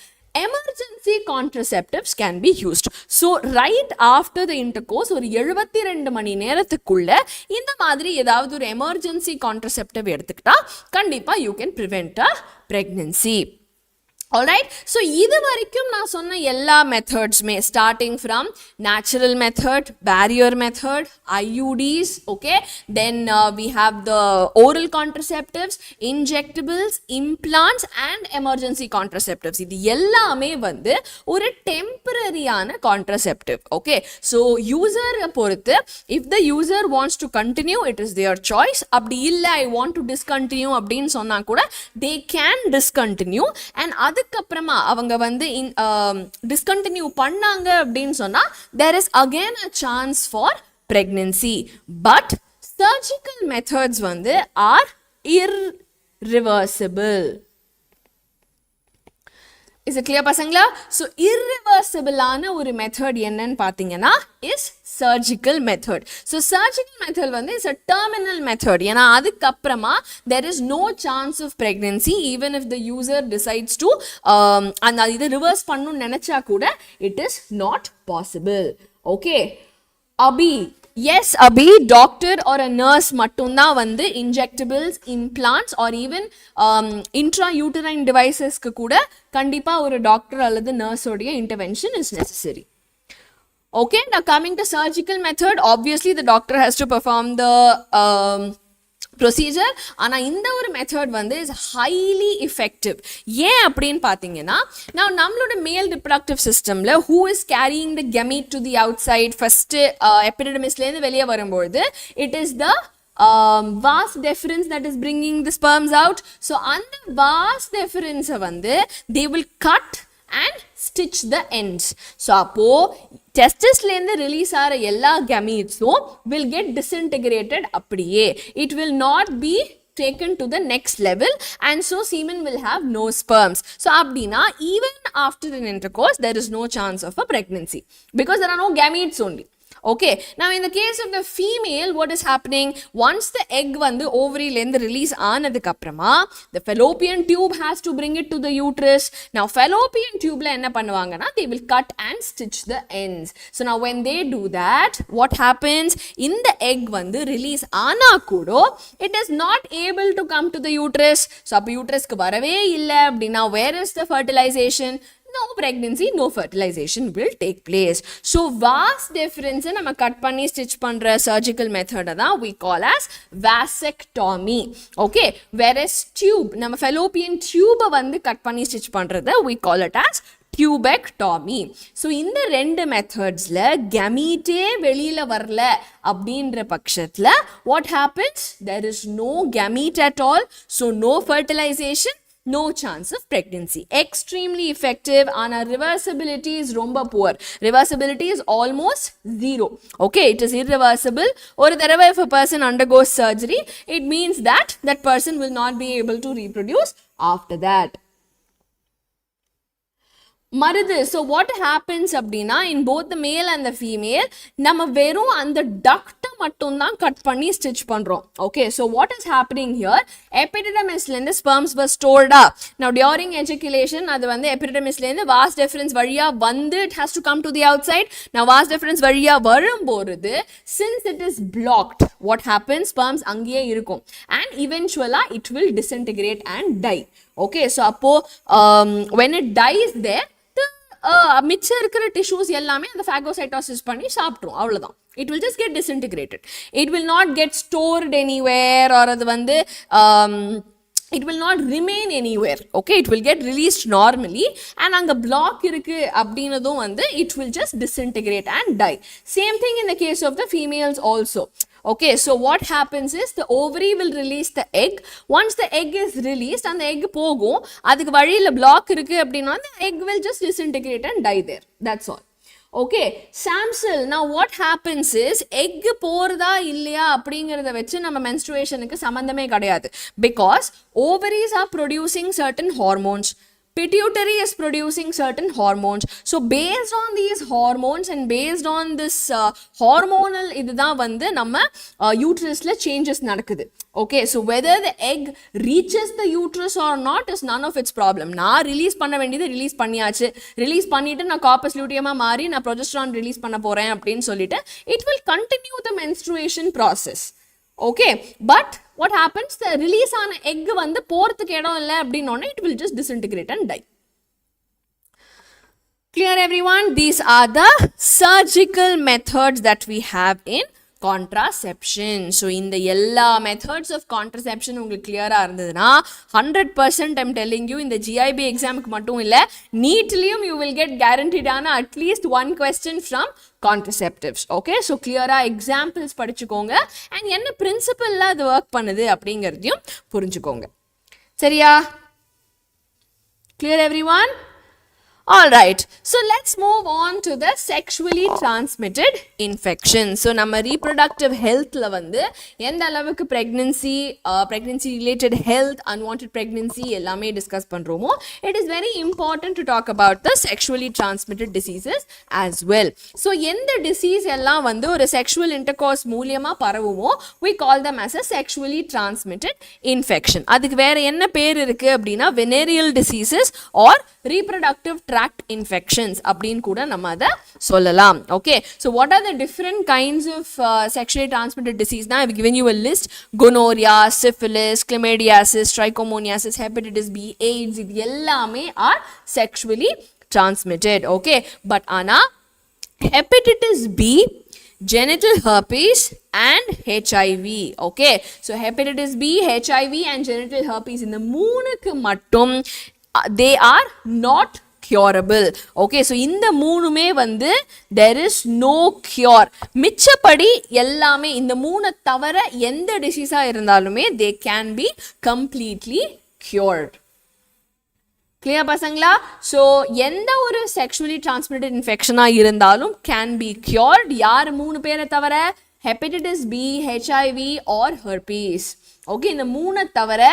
emergency contraceptives can be used. So right after the intercourse ஒரு 72 மணி நேரத்துக்குள்ள இந்த மாதிரி ஏதாவது ஒரு emergency contraceptive எடுத்துக்கிட்டா கண்டிப்பா you can prevent a pregnancy. Alright, so இது வரைக்கும் நான் சொன்ன எல்லா மெத்தட்ஸுமே starting from natural method, barrier method, IUDs, okay, then we have the oral contraceptives, injectables, implants and emergency contraceptives. இது எல்லாமே வந்து ஒரு டெம்பரரியான contraceptive. Okay, so user பொறுத்து if the user wants to continue it is their choice. அப்படி இல்லை I want to discontinue அப்படின்னு சொன்னா கூட they can discontinue, and அதுக்கப்புறமா அவங்க வந்து டிஸ்கண்டினியூ பண்ணாங்க அப்படின்னு சொன்னா there is again a chance for pregnancy, but surgical methods வந்து are irreversible. Is it clear பசங்களா? So irreversible ஆன ஒரு மெத்தட் என்னன்னு பார்த்தீங்கன்னா is surgical method. So surgical method வந்து is a terminal method. ஏன்னா அதுக்கப்புறமா there is no chance of pregnancy even if the user decides to அந்த இதை ரிவர்ஸ் பண்ணணும்னு நினைச்சா கூட it is not possible. Okay, Abhi, yes Abhi, doctor or a nurse மட்டும்தான் வந்து injectables, implants or even intrauterine devices க்கு கூட கண்டிப்பா ஒரு டாக்டர் அல்லது நர்ஸோடைய intervention is necessary. Okay, now coming to surgical method, obviously the doctor has to perform the procedure. ஆனா இந்த ஒரு மெத்தட் வந்து is highly effective. ஏன் அப்படின்னு பார்த்தீங்கன்னா now நம்மளோட male reproductive systemல who is carrying the gamete to the outside first epidermisலேருந்து வெளியே வரும்போது it is the vas deferens that is bringing the sperms out. So அந்த vas deferens வந்து they will cut and stitch the ends. So அப்போ டெஸ்டஸ்லேருந்து ரிலீஸ் ஆகிற எல்லா கேமீட்ஸும் will get disintegrated அப்படியே. It will not be taken to the next level and so semen will have no sperms. So அப்படின்னா even after an intercourse there is no chance of a pregnancy because there are no gametes only. Okay, now in the case of the female, what is happening? Once the egg வந்து ovary-லேருந்து release ஆனதுக்கு அப்புறமா the fallopian tube has to bring it to the uterus. Now fallopian tube-ல என்ன பண்ணுவாங்கன்னா they will cut and stitch the ends. So now when they do that, what happens? இந்த egg வந்து release ஆனா கூட it is not able to come to the uterus. So அப்போ uterusக்கு வரவே இல்லை அப்படின்னா where is the fertilization? No pregnancy, no fertilization will take place. So vas deferens நம்ம கட் பண்ணி ஸ்டிச் பண்ற surgical method தான் we call as vasectomy. Okay, whereas tube நம்ம fallopian tube வந்து கட் பண்ணி ஸ்டிச் பண்றது we call it as tubectomy. So இந்த ரெண்டு மெத்தட்ஸ்ல gamete வெளியில வரல அப்படின்ற பட்சத்துல what happens? There is no gamete at all, so no fertilization, no chance of pregnancy. Extremely effective, and our reversibility is romba poor. Reversibility is almost zero. Okay, it is irreversible. Or if a person undergoes surgery, it means that that person will not be able to reproduce after that. Marudhu, so what happens அப்படின்னா in both the male and the female, நம்ம வெறும் அந்த டக்ட்டை மட்டும் தான் கட் பண்ணி ஸ்டிச் பண்றோம். Okay, so what is happening here? Epididymisல இருந்து sperms were stored up. Now during ejaculation அது வந்து epididymisல இருந்து vas deferens வழியா வந்து it has to come to the outside. Now vas deferens வழியா வரும்போது since it is blocked, what happens? Sperms அங்கேயே இருக்கும் and eventually it will disintegrate and die. Okay, so அப்போ when it dies there, மிச்சம் இருக்கிற டிஷ்யூஸ் எல்லாமே அந்த ஃபேகோசைட்டோசிஸ் பண்ணி சாப்பிட்ரும், அவ்வளோதான். It will just get disintegrated. It will not get stored anywhere, or அது வந்து it will not remain anywhere. Okay, it will get released normally, and anga block irukku abdinadum vandu it will just disintegrate and die. Same thing in the case of the females also. Okay, so what happens is the ovary will release the egg. Once the egg is released and the egg pogum adukku valiyila block irukku abdina the egg will just disintegrate and die there. That's all. Okay, Samsel, now what happens is egg போறதா இல்லையா அப்படிங்கறத வச்சு நம்ம menstruationக்கு சம்பந்தமே கிடையாது, because ovaries are producing certain hormones, pituitary is producing certain hormones. So based on these hormones and based on this hormonal இதுதான் வந்து நம்ம uterusல changes நடக்குது. Okay, so whether the egg reaches the uterus or not is none of its problem. நான் ரிலீஸ் பண்ண வேண்டியது ரிலீஸ் பண்ணியாச்சு, ரிலீஸ் பண்ணிட்டு நான் கார்பஸ் லுட்டியமா மாறி நான் ப்ரொஜெஸ்டரான் ரிலீஸ் பண்ண போறேன் அப்படின்னு சொல்லிட்டு it will continue the menstruation process. Okay, but what happens? The release on egg வந்து போறதுக்கு இடம் இல்லை அப்படின்னோடனே it will just disintegrate and die. Clear everyone? These are the surgical methods that we have in contraception. So in the எல்லா methods of contraception உங்களுக்கு clear-ஆ இருந்ததுன்னா 100% I'm telling you, in the GIB exam-க்கு மட்டும் இல்லை, neatly-யும் you will get guaranteed ஆன at least one question from contraceptives. Okay, so clear-ஆ examples படிச்சுக்கோங்க and என்ன principle-ல அது work பண்ணுது அப்படிங்கிறதையும் புரிஞ்சுக்கோங்க. சரியா? Clear everyone? Alright, so let's move on to the sexually transmitted infections. So நம்ம reproductive healthல வந்து எந்த அளவுக்கு pregnancy related health, unwanted pregnancy எல்லாமே discuss பண்றோமோ, it is very important to talk about the sexually transmitted diseases as well. So எந்த disease எல்லாம் வந்து ஒரு sexual intercourse மூலியமா பரவுமோ, we call them as a sexually transmitted infection. அதுக்கு வேற என்ன பேர் இருக்கு அப்படின்னா venereal diseases or reproductive tract infections அப்படின்னு கூட நம்ம அதை சொல்லலாம். Okay, so what are the different kinds of sexually transmitted disease? Now I've given you a list: gonorrhea, syphilis, chlamydiasis, trichomoniasis, hepatitis B, AIDS. இது எல்லாமே are sexually transmitted. Okay, but ana hepatitis B, genital herpes and HIV. Okay, so hepatitis B, HIV and genital herpes இந்த மூணுக்கு மட்டும் they are not curable. Okay, so இந்த மூணுமே வந்து there is no cure. மிச்சப்படி எல்லாமே இந்த மூணு தவிர எந்த டிசீஸா இருந்தாலுமே they can be completely cured. Clear பசங்களா? So எந்த ஒரு sexually transmitted infection-ஆ இருந்தாலும் can be cured. யார் மூணு பேரை தவிர? hepatitis B, HIV or herpes. Okay, இந்த மூணு தவிர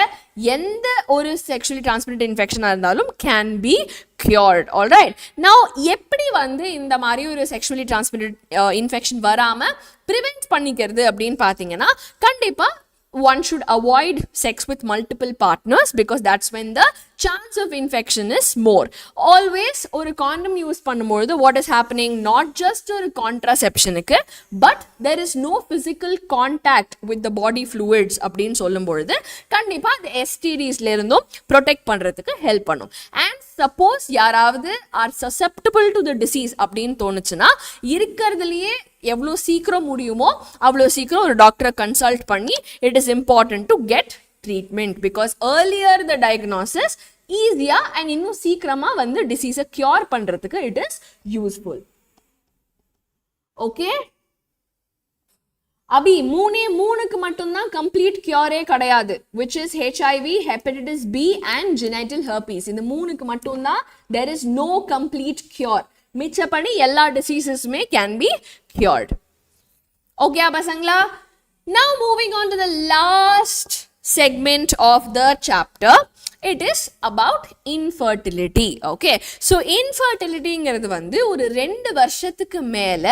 எந்த ஒரு sexually transmitted infection-ஆ இருந்தாலும் can be cured. Alright, now எப்படி வந்து இந்த மாதிரி ஒரு sexually transmitted infection வராம prevent பண்ணிக்கிறது அப்படின்னு பார்த்தீங்கன்னா, கண்டிப்பா one should avoid sex with multiple partners, because that's when the chance of infection is more. Always ஒரு condom use பண்ணும்போது what is happening? Not just ஒரு contraception-க்கு, but there is no physical contact with the body fluids அப்படின்னு சொல்லும்பொழுது கண்டிப்பா the STDs-ல இருந்தும் protect பண்றதுக்கு help பண்ணும். And suppose யாராவது are susceptible to the disease அப்படின்னு தோணுச்சுன்னா, இருக்கிறதுலயே எவ்வளோ சீக்கிரம் முடியுமோ அவ்வளோ சீக்கிரம் ஒரு டாக்டரை கன்சல்ட் பண்ணி it is important to get treatment, because earlier the diagnosis easier and இன்னும் சீக்கிரமா வந்து டிசீஸை கியூர் பண்றதுக்கு it is useful. Okay, அபி மூணுக்கு மட்டும்தான் கம்ப்ளீட் கியூரே கிடையாது, which is HIV, hepatitis B and genital herpes. இந்த மூணுக்கு மட்டும்தான் there is no complete cure. மிச்சப்படி எல்லா டிசீசஸுமே can be cured. Okay பசங்களா? Now moving on to the last segment of the chapter. It is about infertility. Okay, so infertility ங்கிறது வந்து ஒரு 2 வருஷத்துக்கு மேல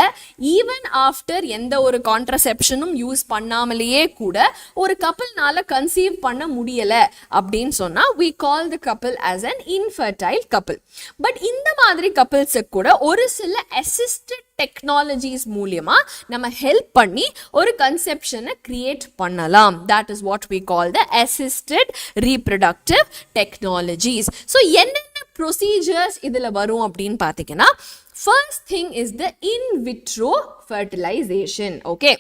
even after எந்த ஒரு கான்ட்ரசெப்ஷனும் யூஸ் பண்ணாமலேயே கூட ஒரு கப்பல்னால கன்சீவ் பண்ண முடியல அப்படின்னு சொன்னா we call the couple as an infertile couple. But இந்த மாதிரி கப்பல்ஸுக்கு கூட ஒரு சில assisted technologies மூலியமா நம்ம ஹெல்ப் பண்ணி ஒரு கன்செப்ஷனை கிரியேட் பண்ணலாம். that is what we call the assisted reproductive technologies. so என்னென்ன ப்ரொசீஜர்ஸ் இதுல வரும் அப்படின்னு பார்த்தீங்கன்னா, first thing is the in vitro fertilization. okay,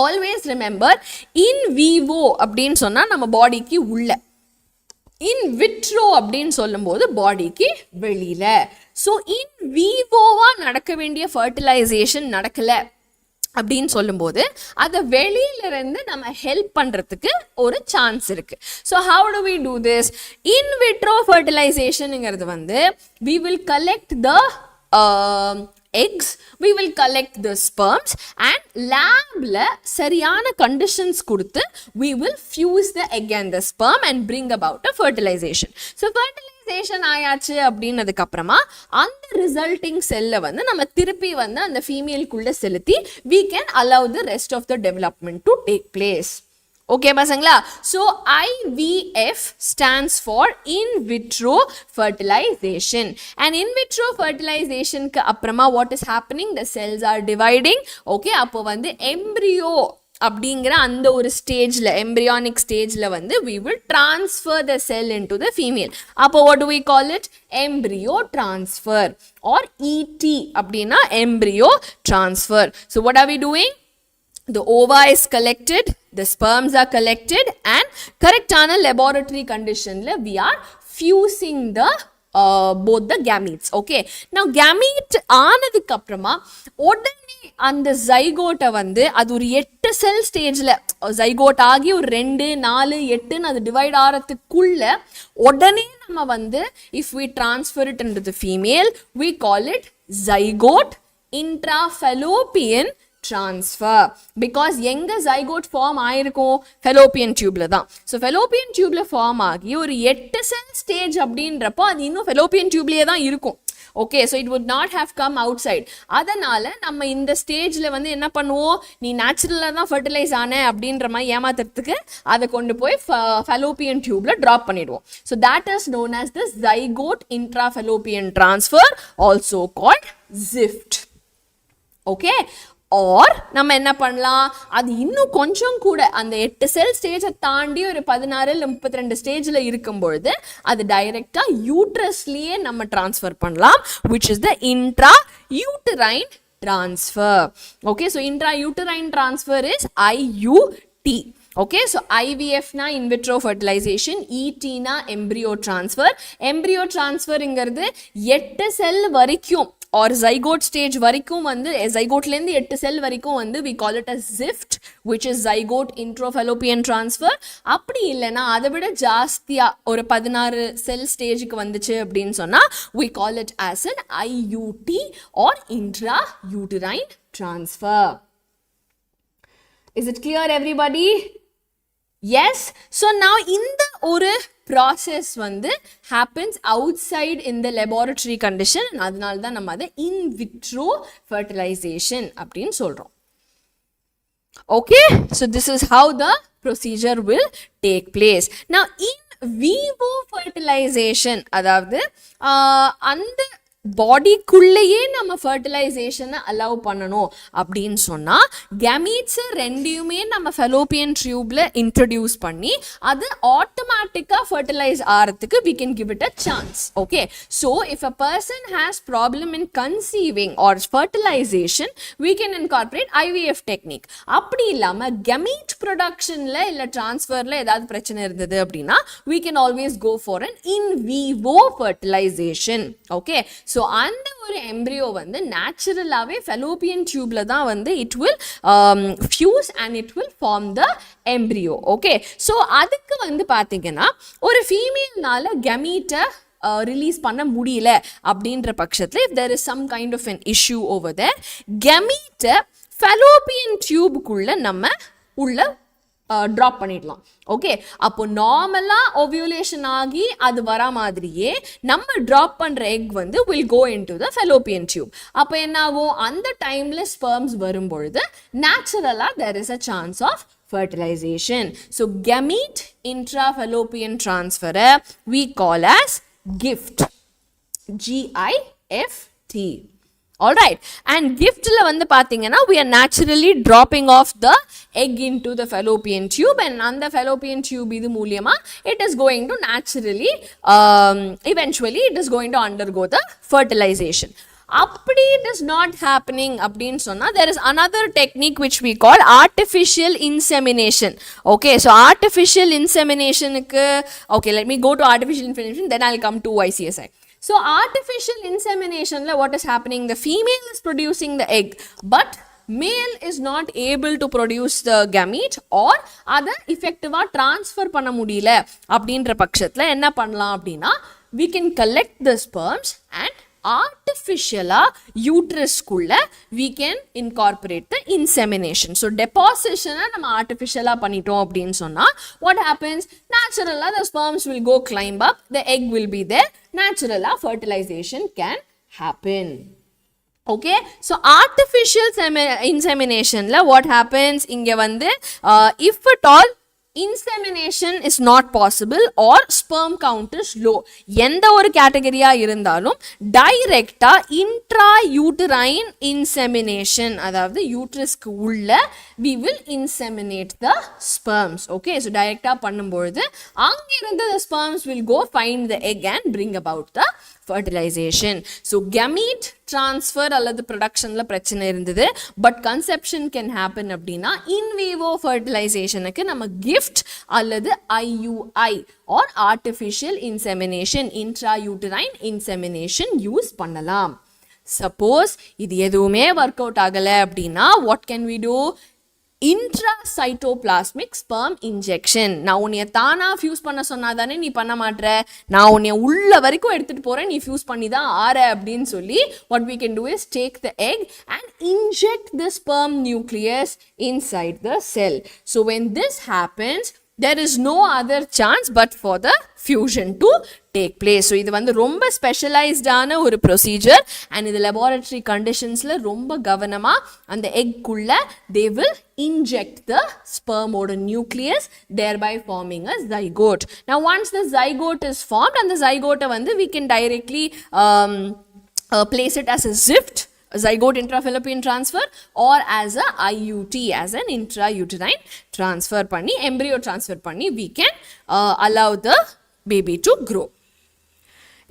always remember in vivo அப்படின்னு சொன்னா நம்ம பாடிக்கு உள்ள, இன் விட்ரோ அப்படின்னு சொல்லும்போது பாடிக்கு வெளியில. ஸோ இன் விவோவா நடக்க வேண்டிய ஃபர்டிலைசேஷன் நடக்கல அப்படின்னு சொல்லும்போது அதை வெளியிலிருந்து நம்ம ஹெல்ப் பண்றதுக்கு ஒரு சான்ஸ் இருக்கு. So how do we do this? In vitro ஃபர்டிலைசேஷனுங்கிறது வந்து we will collect the eggs, we will collect the sperms and labல சரியான conditions கொடுத்து we will fuse the egg and the sperm and bring about a fertilization. so fertilization ஆயாச்சு அப்படின்னதுக்கு அப்புறமா அந்த ரிசல்ட்டிங் செல்லை வந்து நம்ம திருப்பி வந்து அந்த ஃபீமேல்குள்ள செலுத்தி we can allow the rest of the development to take place. okay pasangla? so IVF stands for in vitro fertilization, and in vitro fertilization ku apprama what is happening? the cells are dividing. okay, appo vandu embryo அப்படிங்கிற அந்த ஒரு ஸ்டேஜ்ல, எம்பிரியானிக் ஸ்டேஜ்ல வந்து we will transfer the cell into the female. அப்போ what do we call it? embryo transfer or ET அப்படின்னா embryo transfer. so what are we doing? the ova is collected, the sperms are collected and correct ஆன laboratory conditionல we are fusing the both the gametes. okay, now gamete ஆனதுக்கு அப்புறமா உடனே அந்த ஜைகோட்டை வந்து அது ஒரு 8 செல் ஸ்டேஜ்ல ஜைகோட் ஆகி ஒரு 2 4 8 அது டிவைட் ஆகிறதுக்குள்ள உடனே நம்ம வந்து if we transfer it into the female we call it zygote intrafallopian transfer, because எங்க ஜைகோட் ஃபார்ம் ஆயிருக்கும்? ஃபெலோப்பியன் டியூப்ல தான். ஸோ ஃபெலோப்பியன் டியூப்ல ஃபார்ம் ஆகி ஒரு 8 செல் ஸ்டேஜ் அப்படின்றப்போ அது இன்னும் ஃபெலோப்பியன் டியூப்லயே தான் இருக்கும். okay, so it would not have come outside. அதனால நம்ம இந்த ஸ்டேஜ்ல வந்து என்ன பண்ணுவோம்? நீ நேச்சுரலா தான் ஃபர்டிலைஸ் ஆன அப்படின்ற மாதிரி ஏமாத்துறதுக்கு அதை கொண்டு போய் ஃபெலோப்பியன் டியூப்ல டிராப் பண்ணிடுவோம். so that is known as the zygote intrafallopian transfer, also called ZIFT. okay, or நம்ம என்ன பண்ணலாம்? அது இன்னும் கொஞ்சம் கூட அந்த 8 செல் ஸ்டேஜை தாண்டி ஒரு 16 இல்லை 32 ஸ்டேஜில் இருக்கும் பொழுது அது டைரக்டா யூட்ரஸ்லயே நம்ம டிரான்ஸ்ஃபர் பண்ணலாம், which is the intrauterine transfer. okay, so intrauterine transfer is IUT. okay, so IVF na in vitro fertilization, ET na embryo transfer. embryo transfer இங்கிறது 8 செல் வரைக்கும் or zygote stage வரைக்கும் வந்து zygote லேந்து 8 செல் வரைக்கும் வந்து we call it as ZIFT, which is zygote intrafallopian transfer. அப்படி இல்லைனா அதை விட ஜாஸ்தியா ஒரு 16 செல் ஸ்டேஜுக்கு வந்துச்சு அப்படின்னு சொன்னா we call it as an IUT or intrauterine transfer. Is it clear everybody? yes. so now இந்த ஒரு process வந்து happens outside in the laboratory condition, அதனால தான் நம்ம அதை in vitro fertilization அப்படின்னு சொல்றோம். okay, so this is how the procedure will take place. now in vivo fertilization அதாவது அந்த பாடிக்குள்ளேயே நம்ம ஃபர்டிலைசேஷனை அலோவ் பண்ணணும் அப்படின்னு சொன்னா கேமீட்ஸ் ரெண்டையுமே நம்ம ஃபெலோப்பியன் டியூப்ல இன்ட்ரடியூஸ் பண்ணி அது ஆட்டோமேட்டிக்கா ஃபர்டிலைஸ் ஆகிறதுக்கு we can give it a chance. okay, so if a person has problem in conceiving or fertilization we can incorporate IVF technique. அப்படி இல்லாம கேமீட் ப்ரொடக்ஷன்ல இல்ல டிரான்ஸ்ஃபர்ல ஏதாவது பிரச்சனை இருந்தது அப்படின்னா we can always go for an in vivo fertilization. okay, so அந்த ஒரு எம்ப்ரியோ வந்து நேச்சுரலாகவே ஃபெலோப்பியன் டியூப்ல தான் வந்து it will fuse and it will form the embryo. Okay, so அதுக்கு வந்து பார்த்தீங்கன்னா ஒரு ஃபீமேல்னால கெமீட்டை ரிலீஸ் பண்ண முடியல அப்படின்ற பட்சத்தில் if there is some kind of an issue over there, கெமீட்டை ஃபெலோப்பியன் டியூபுக்குள்ள நம்ம உள்ள ட்ராப் பண்ணிடலாம். ஓகே, அப்போ நார்மலாக ஓவியூலேஷன் ஆகி அது வர மாதிரியே நம்ம ட்ராப் பண்ணுற எக் வந்து will go into the fallopian tube. அப்போ என்ன ஆகும், அந்த டைமில் ஸ்பெர்ம்ஸ் வரும்பொழுது நேச்சுரலாக there is a chance of fertilization. So gamete intrafallopian transfer we call as gift. GIFT. Alright, and gift la vandu pathina we are naturally dropping off the egg into the fallopian tube, and on the fallopian tube idu moolyama it is going to naturally eventually it is going to undergo the fertilization. Appadi it is not happening அப்படினு சொன்னா there is another technique which we call artificial insemination. Okay, so artificial insemination க்கு okay, let me go to artificial insemination, then I'll come to ICSI. So artificial insemination la what is happening, the female is producing the egg but male is not able to produce the gamete or other effective transfer பண்ண முடியல அப்படின்ற பட்சத்துல என்ன பண்ணலாம் அப்படினா we can collect the sperms and artificial uterus kulla we can incorporate the insemination. So deposition நம்ம artificial பண்ணிட்டோம் அப்படினு சொன்னா what happens, naturally the sperms will go climb up, the egg will be there, naturally fertilization can happen. Okay, so artificial insemination la what happens, inge vandu if at all insemination is not possible or sperm count is low, எந்த ஒரு கேட்டகரியா இருந்தாலும் டைரக்டா intrauterine insemination, அதாவது யூட்ரஸ்க்கு உள்ள we will inseminate the sperms. Okay, so டைரக்டா பண்ணும்போது அங்கிருந்து the sperms will go find the egg and bring about the fertilization. So gamete transfer அல்லது productionல பிரச்சனை இருந்தது but conception can happen அப்படின்னா in vivo fertilizationக்கு நம்ம gift அல்லது IUI or artificial insemination, intrauterine insemination use பண்ணலாம். Suppose இது எதுவுமே work out ஆகல அப்படின்னா what can we do, intracytoplasmic sperm injection. நான் உன்னைய தானா ஃபியூஸ் பண்ண சொன்னாதானே நீ பண்ண மாட்ற, நான் உன்னைய உள்ள வரைக்கும் எடுத்துட்டு போறேன், நீ ஃபியூஸ் பண்ணி தான் ஆற அப்படின்னு சொல்லி what we can do is take the egg and inject the sperm nucleus inside the cell. So when this happens there is no other chance but for the fusion to take place. So இது வந்து ரொம்ப ஸ்பெஷலைஸ்ட் ஆன ஒரு ப்ரொசீஜர் and இது laboratory conditionsல ரொம்ப கவனமா அந்த egg குள்ள they will inject the sperm or nucleus thereby forming a zygote. Now once the zygote is formed and the zygote வந்து we can directly place it as a ZIFT, zygote intrafallopian transfer, or as a IUT, as an intrauterine transfer panni, embryo transfer panni we can allow the baby to grow.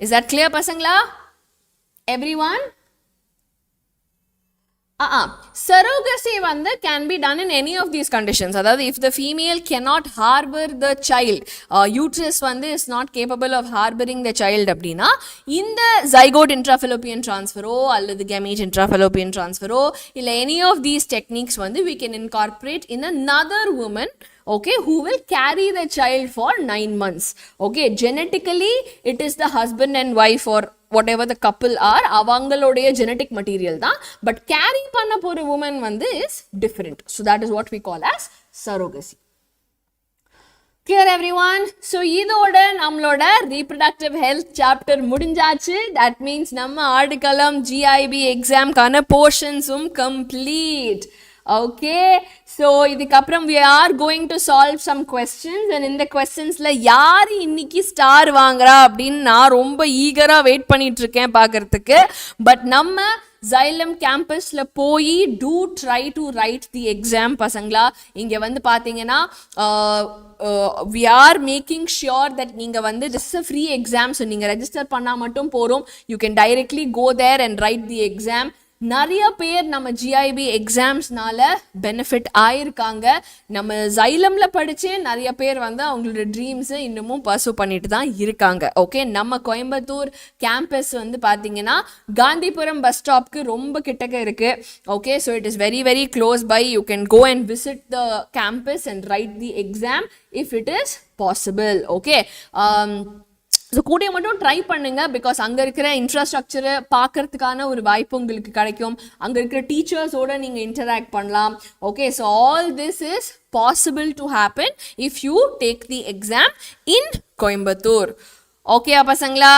Is that clear pasangla? Everyone? Surrogacy வந்து can be done in any of these conditions. அதாவது if the female cannot harbor the child, uterus வந்து is not capable of harboring the child அப்படின்னா இந்த zygote intrafallopian transfer அல்லது gamete intrafallopian transfer இல்ல any of these techniques வந்து we can incorporate in another woman, okay, who will carry the child for 9 months. Okay, genetically it is the husband and wife or whatever the couple are, அவங்களுடைய genetic material தான், but carry பண்ண போற woman வந்து is different. So that is what we call as surrogacy. Clear everyone? So இதோட நம்மளோட reproductive health chapter முடிஞ்சாச்சு. That means நம்ம ஆடுகளம் GIB exam கான portionsum complete. Okay, so இதுக்கப்புறம் we are going to solve some questions and in the questionsல யார் இன்னைக்கு ஸ்டார் வாங்குறா அப்படின்னு நான் ரொம்ப ஈகரா வெயிட் பண்ணிட்டு இருக்கேன் பார்க்கிறதுக்கு. பட் நம்ம Xylem campusல போய் do try to write the exam பசங்களா. இங்க வந்து பாத்தீங்கன்னா we are making sure that நீங்க வந்து this is a free exam, so நீங்க register பண்ணா மட்டும் போறோம். You can directly go there and write the exam. நிறைய பேர் நம்ம ஜிஐபி எக்ஸாம்ஸ்னால பெனிஃபிட் ஆயிருக்காங்க. நம்ம ஜைலம்ல படிச்சே நிறைய பேர் வந்து அவங்களோட ட்ரீம்ஸை இன்னமும் பர்சூ பண்ணிட்டு தான் இருக்காங்க. ஓகே, நம்ம கோயம்புத்தூர் கேம்பஸ் வந்து பார்த்தீங்கன்னா காந்திபுரம் பஸ் ஸ்டாப்க்கு ரொம்ப கிட்டக்க இருக்கு. Okay, so it is very very close by. You can go and visit the campus and write the exam if it is possible. Okay, so கூடிய மட்டும் ட்ரை பண்ணுங்க. பிகாஸ் அங்கே இருக்கிற இன்ஃப்ராஸ்ட்ரக்சரை பார்க்கறதுக்கான ஒரு வாய்ப்பு உங்களுக்கு கிடைக்கும். அங்கே இருக்கிற டீச்சர்ஸோட நீங்கள் இன்டராக்ட் பண்ணலாம். Okay, so all this is possible to happen if you take the exam in Coimbatore. Okay பசங்களா,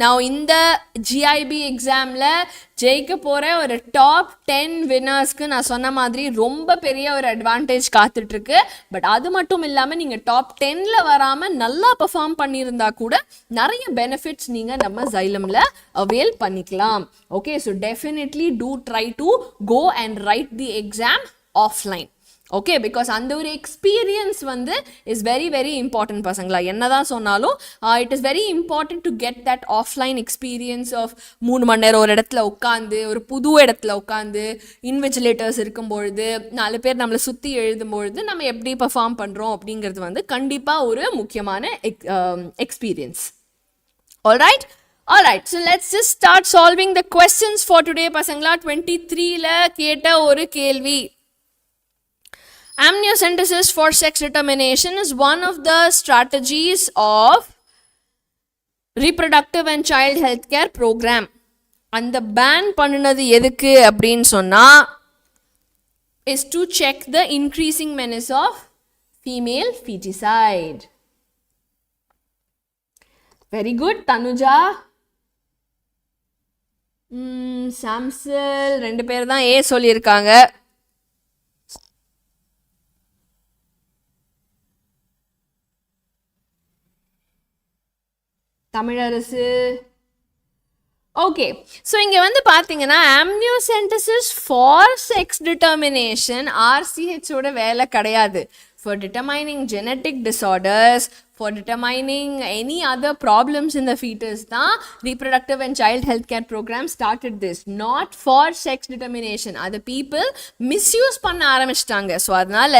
நான் இந்த ஜிஐபி எக்ஸாமில் ஜெயிக்க போகிற ஒரு டாப் 10 வின்னர்ஸ்க்கு நான் சொன்ன மாதிரி ரொம்ப பெரிய ஒரு அட்வான்டேஜ் காத்துட்ருக்கு. பட் அது மட்டும் இல்லாமல் நீங்கள் டாப் 10ல் வராமல் நல்லா பெர்ஃபார்ம் பண்ணியிருந்தா கூட நிறைய பெனிஃபிட்ஸ் நீங்கள் நம்ம ஜைலமில் அவேல் பண்ணிக்கலாம். Okay, so definitely do try to go and write the exam offline. Okay, because அந்த ஒரு எக்ஸ்பீரியன்ஸ் வந்து இஸ் வெரி வெரி இம்பார்ட்டன்ட் பசங்களா. என்ன தான் சொன்னாலும் it is very important to get that offline experience of 3 மணி நேரம் ஒரு இடத்துல உட்காந்து, ஒரு புது இடத்துல உட்காந்து, இன்விஜிலேட்டர்ஸ் இருக்கும்பொழுது, 4 பேர் நம்மளை சுற்றி எழுதும்பொழுது நம்ம எப்படி பெர்ஃபார்ம் பண்ணுறோம் அப்படிங்கிறது வந்து கண்டிப்பாக ஒரு முக்கியமான experience. Alright, so let's just start solving the questions for today பசங்களா. 23ல கேட்ட ஒரு கேள்வி. Amniocentesis for sex determination is one of the strategies of reproductive and child healthcare program. அந்த ban பண்ணுனது எதுக்கு அப்படின்னு சொன்னா is to check the increasing menace of female feticide. Very good Tanuja. சாம்சல் 2 பேர் தான் ஏ சொல்லியிருக்காங்க. தமிழரசு. ஓகே, ஸோ இங்கே வந்து பார்த்தீங்கன்னா amniocentesis for sex determination RCHோட வேலை கிடையாது. For determining genetic disorders, for determining any other problems in the fetus, the reproductive and child healthcare program started this, not for sex determination. Other people misuse பண்ண ஆரம்பிச்சிட்டாங்க. ஸோ அதனால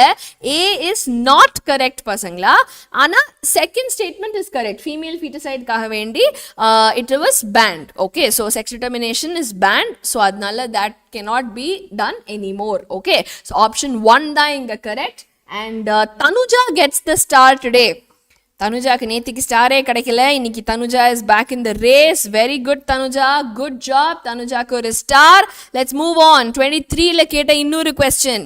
A is not correct பசங்களா. ஆனால் second statement is correct. Female feticide-காக வேண்டி it was banned. Okay, so sex determination is banned. So அதனால that cannot be done anymore. Okay, so option 1 தான் இங்க correct. And Tanuja gets the star today. Tanujaக்கு நேத்திக்கு ஸ்டாரே கிடைக்கல. இன்னைக்கு Tanuja is back in the race. Very good Tanuja. Good job. Tanujaக்கு ஒரு star. Let's move on. 23ல கேட்ட இன்னொரு question.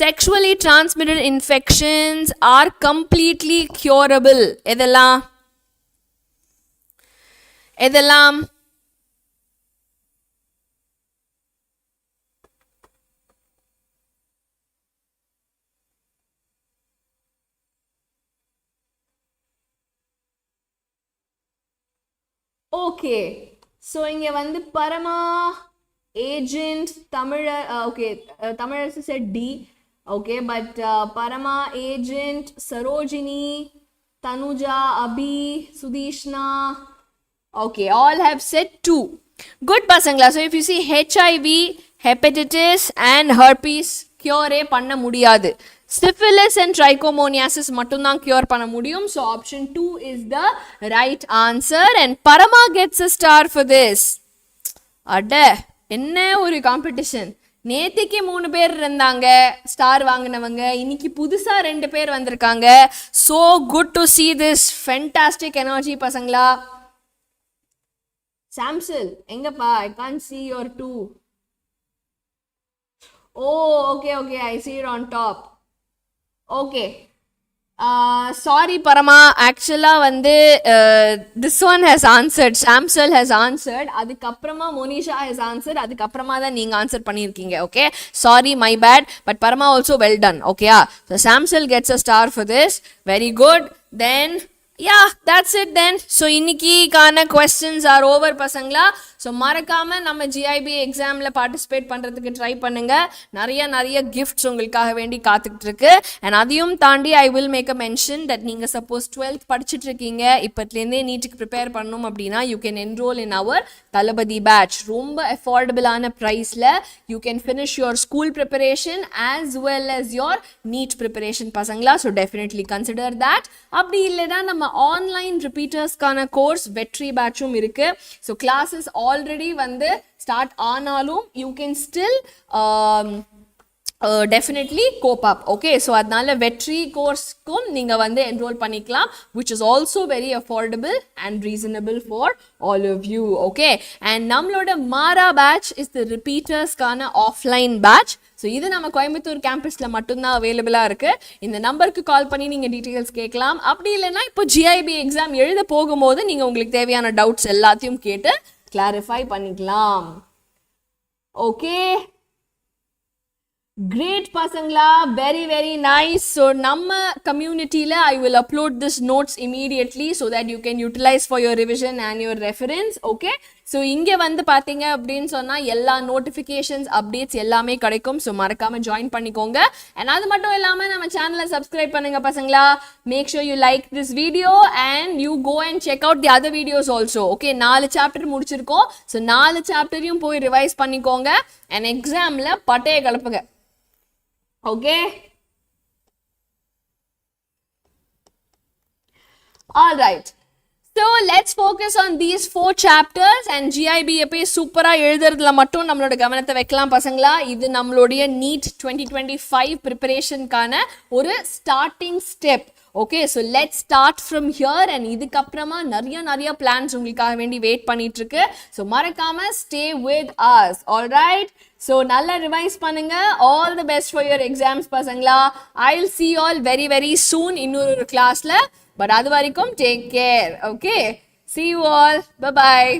Sexually transmitted infections are completely curable. எதெல்லாம்? ஓகே, ஸோ இங்கே வந்து Parama, agent, Tamilarasu said D. Okay, but Parama, agent, Sarojini, Tanuja, Abhi, Sudheeshna, okay, all have said 2. Good பசங்களா. So if you see HIV, hepatitis and herpes cure பண்ண முடியாது. Syphilis and trichomoniasis மட்டும்தான் cure பண்ண முடியும். So option 2 is the right answer and Parama gets a star for this. அட என்ன ஒரு காம்படிஷன். நேத்திக்கு 3 பேர் இருந்தாங்க ஸ்டார் வாங்கினவங்க, இன்னைக்கு புதுசா 2 பேர் வந்திருக்காங்க. So good to see this fantastic energy பசங்களா. சாம்சல் எங்கப்பா? I can't see your 2. Oh, okay, I see it on top. Okay, sorry Parama, actually வந்து this one has answered. Samsel has answered. அதுக்கப்புறமா Monisha has answered. அதுக்கப்புறமா தான் நீங்க ஆன்சர் பண்ணியிருக்கீங்க. Okay, sorry, my bad, but Parama also well done. Okay, so Samsel gets a star for this. Very good. Then yeah, that's it then. So இன்னைக்கான questions are over பசங்களா. ஸோ மறக்காம நம்ம GIB எக்ஸாமில் பார்ட்டிசிபேட் பண்ணுறதுக்கு ட்ரை பண்ணுங்க. நிறைய கிஃப்ட்ஸ் உங்களுக்காக வேண்டி காத்துக்கிட்டு இருக்கு. அண்ட் அதையும் தாண்டி I will make a mention that நீங்கள் சப்போஸ் 12th படிச்சுட்டு இருக்கீங்க, இப்போத்துலேருந்தே நீட்டுக்கு ப்ரிப்பேர் பண்ணணும் அப்படின்னா you can enroll in our Thalapathi batch. ரொம்ப அஃபோர்டபுளான ப்ரைஸில் you can finish your school preparation as well as your NEET preparation பசங்களா. So definitely consider that. அப்படி இல்லைனா நம்ம ஆன்லைன் ரிப்பீட்டர்ஸ்க்கான கோர்ஸ் வெட்ரி பேட்சும் இருக்கு. ஸோ கிளாஸஸ் ஆல்ரெடி வந்து ஸ்டார்ட் ஆனாலும் you can still definitely cope up. Okay, so அதனால வெட்ரி கோர்ஸ்க்கும் நீங்க வந்து என்ரோல் பண்ணிக்கலாம், which is also very affordable and reasonable for all of you. Okay, and நம்மளோட மாரா batch is the repeaters-கான offline batch. So இது நம்ம கோயம்புத்தூர் கேம்பஸில் மட்டும்தான் அவைலபிளாக இருக்குது. இந்த நம்பருக்கு கால் பண்ணி நீங்கள் டீட்டெயில்ஸ் கேட்கலாம். அப்படி இல்லைன்னா இப்போ GIB எக்ஸாம் எழுத போகும்போது நீங்கள் உங்களுக்கு தேவையான டவுட்ஸ் எல்லாத்தையும் கேட்டு கிளாரிஃபை பண்ணிக்கலாம். Okay, great pasangla, very nice. So namma community la I will upload this notes immediately so that you can utilize for your revision and your reference. Okay, so inge vandu pathinga appdin sonna ella notifications updates ellame kadaikum. So marakama join pannikonga. And adu mattum illama nama channel la subscribe pannunga pasangla. Make sure you like this video and you go and check out the other videos also. Okay, 4 chapter mudichirukom. So 4 chapter yum poi revise pannikonga and exam la pattaya kalapunga. Okay, all right, so let's focus on these 4 chapters and GIB எப்பே சூப்பரா எழுதுறதுல மட்டும் நம்மளோட கவனத்தை வைக்கலாம் பசங்களா. இது நம்மளுடைய நீட் 2025 ப்ரிப்பரேஷனுக்கான ஒரு starting step. Okay, so let's start from here. And இதுக்கப்புறமா நிறைய பிளான்ஸ் உங்களுக்காக வேண்டி வெயிட் பண்ணிட்டு இருக்கு. ஸோ மறக்காம stay with us. Alright, so நல்லா ரிவைஸ் பண்ணுங்க. All the best for your exams பசங்களா. I will see you all very soon இன்னொரு கிளாஸ்ல. பட் அது வரைக்கும் take care. Okay, see you all, bye bye.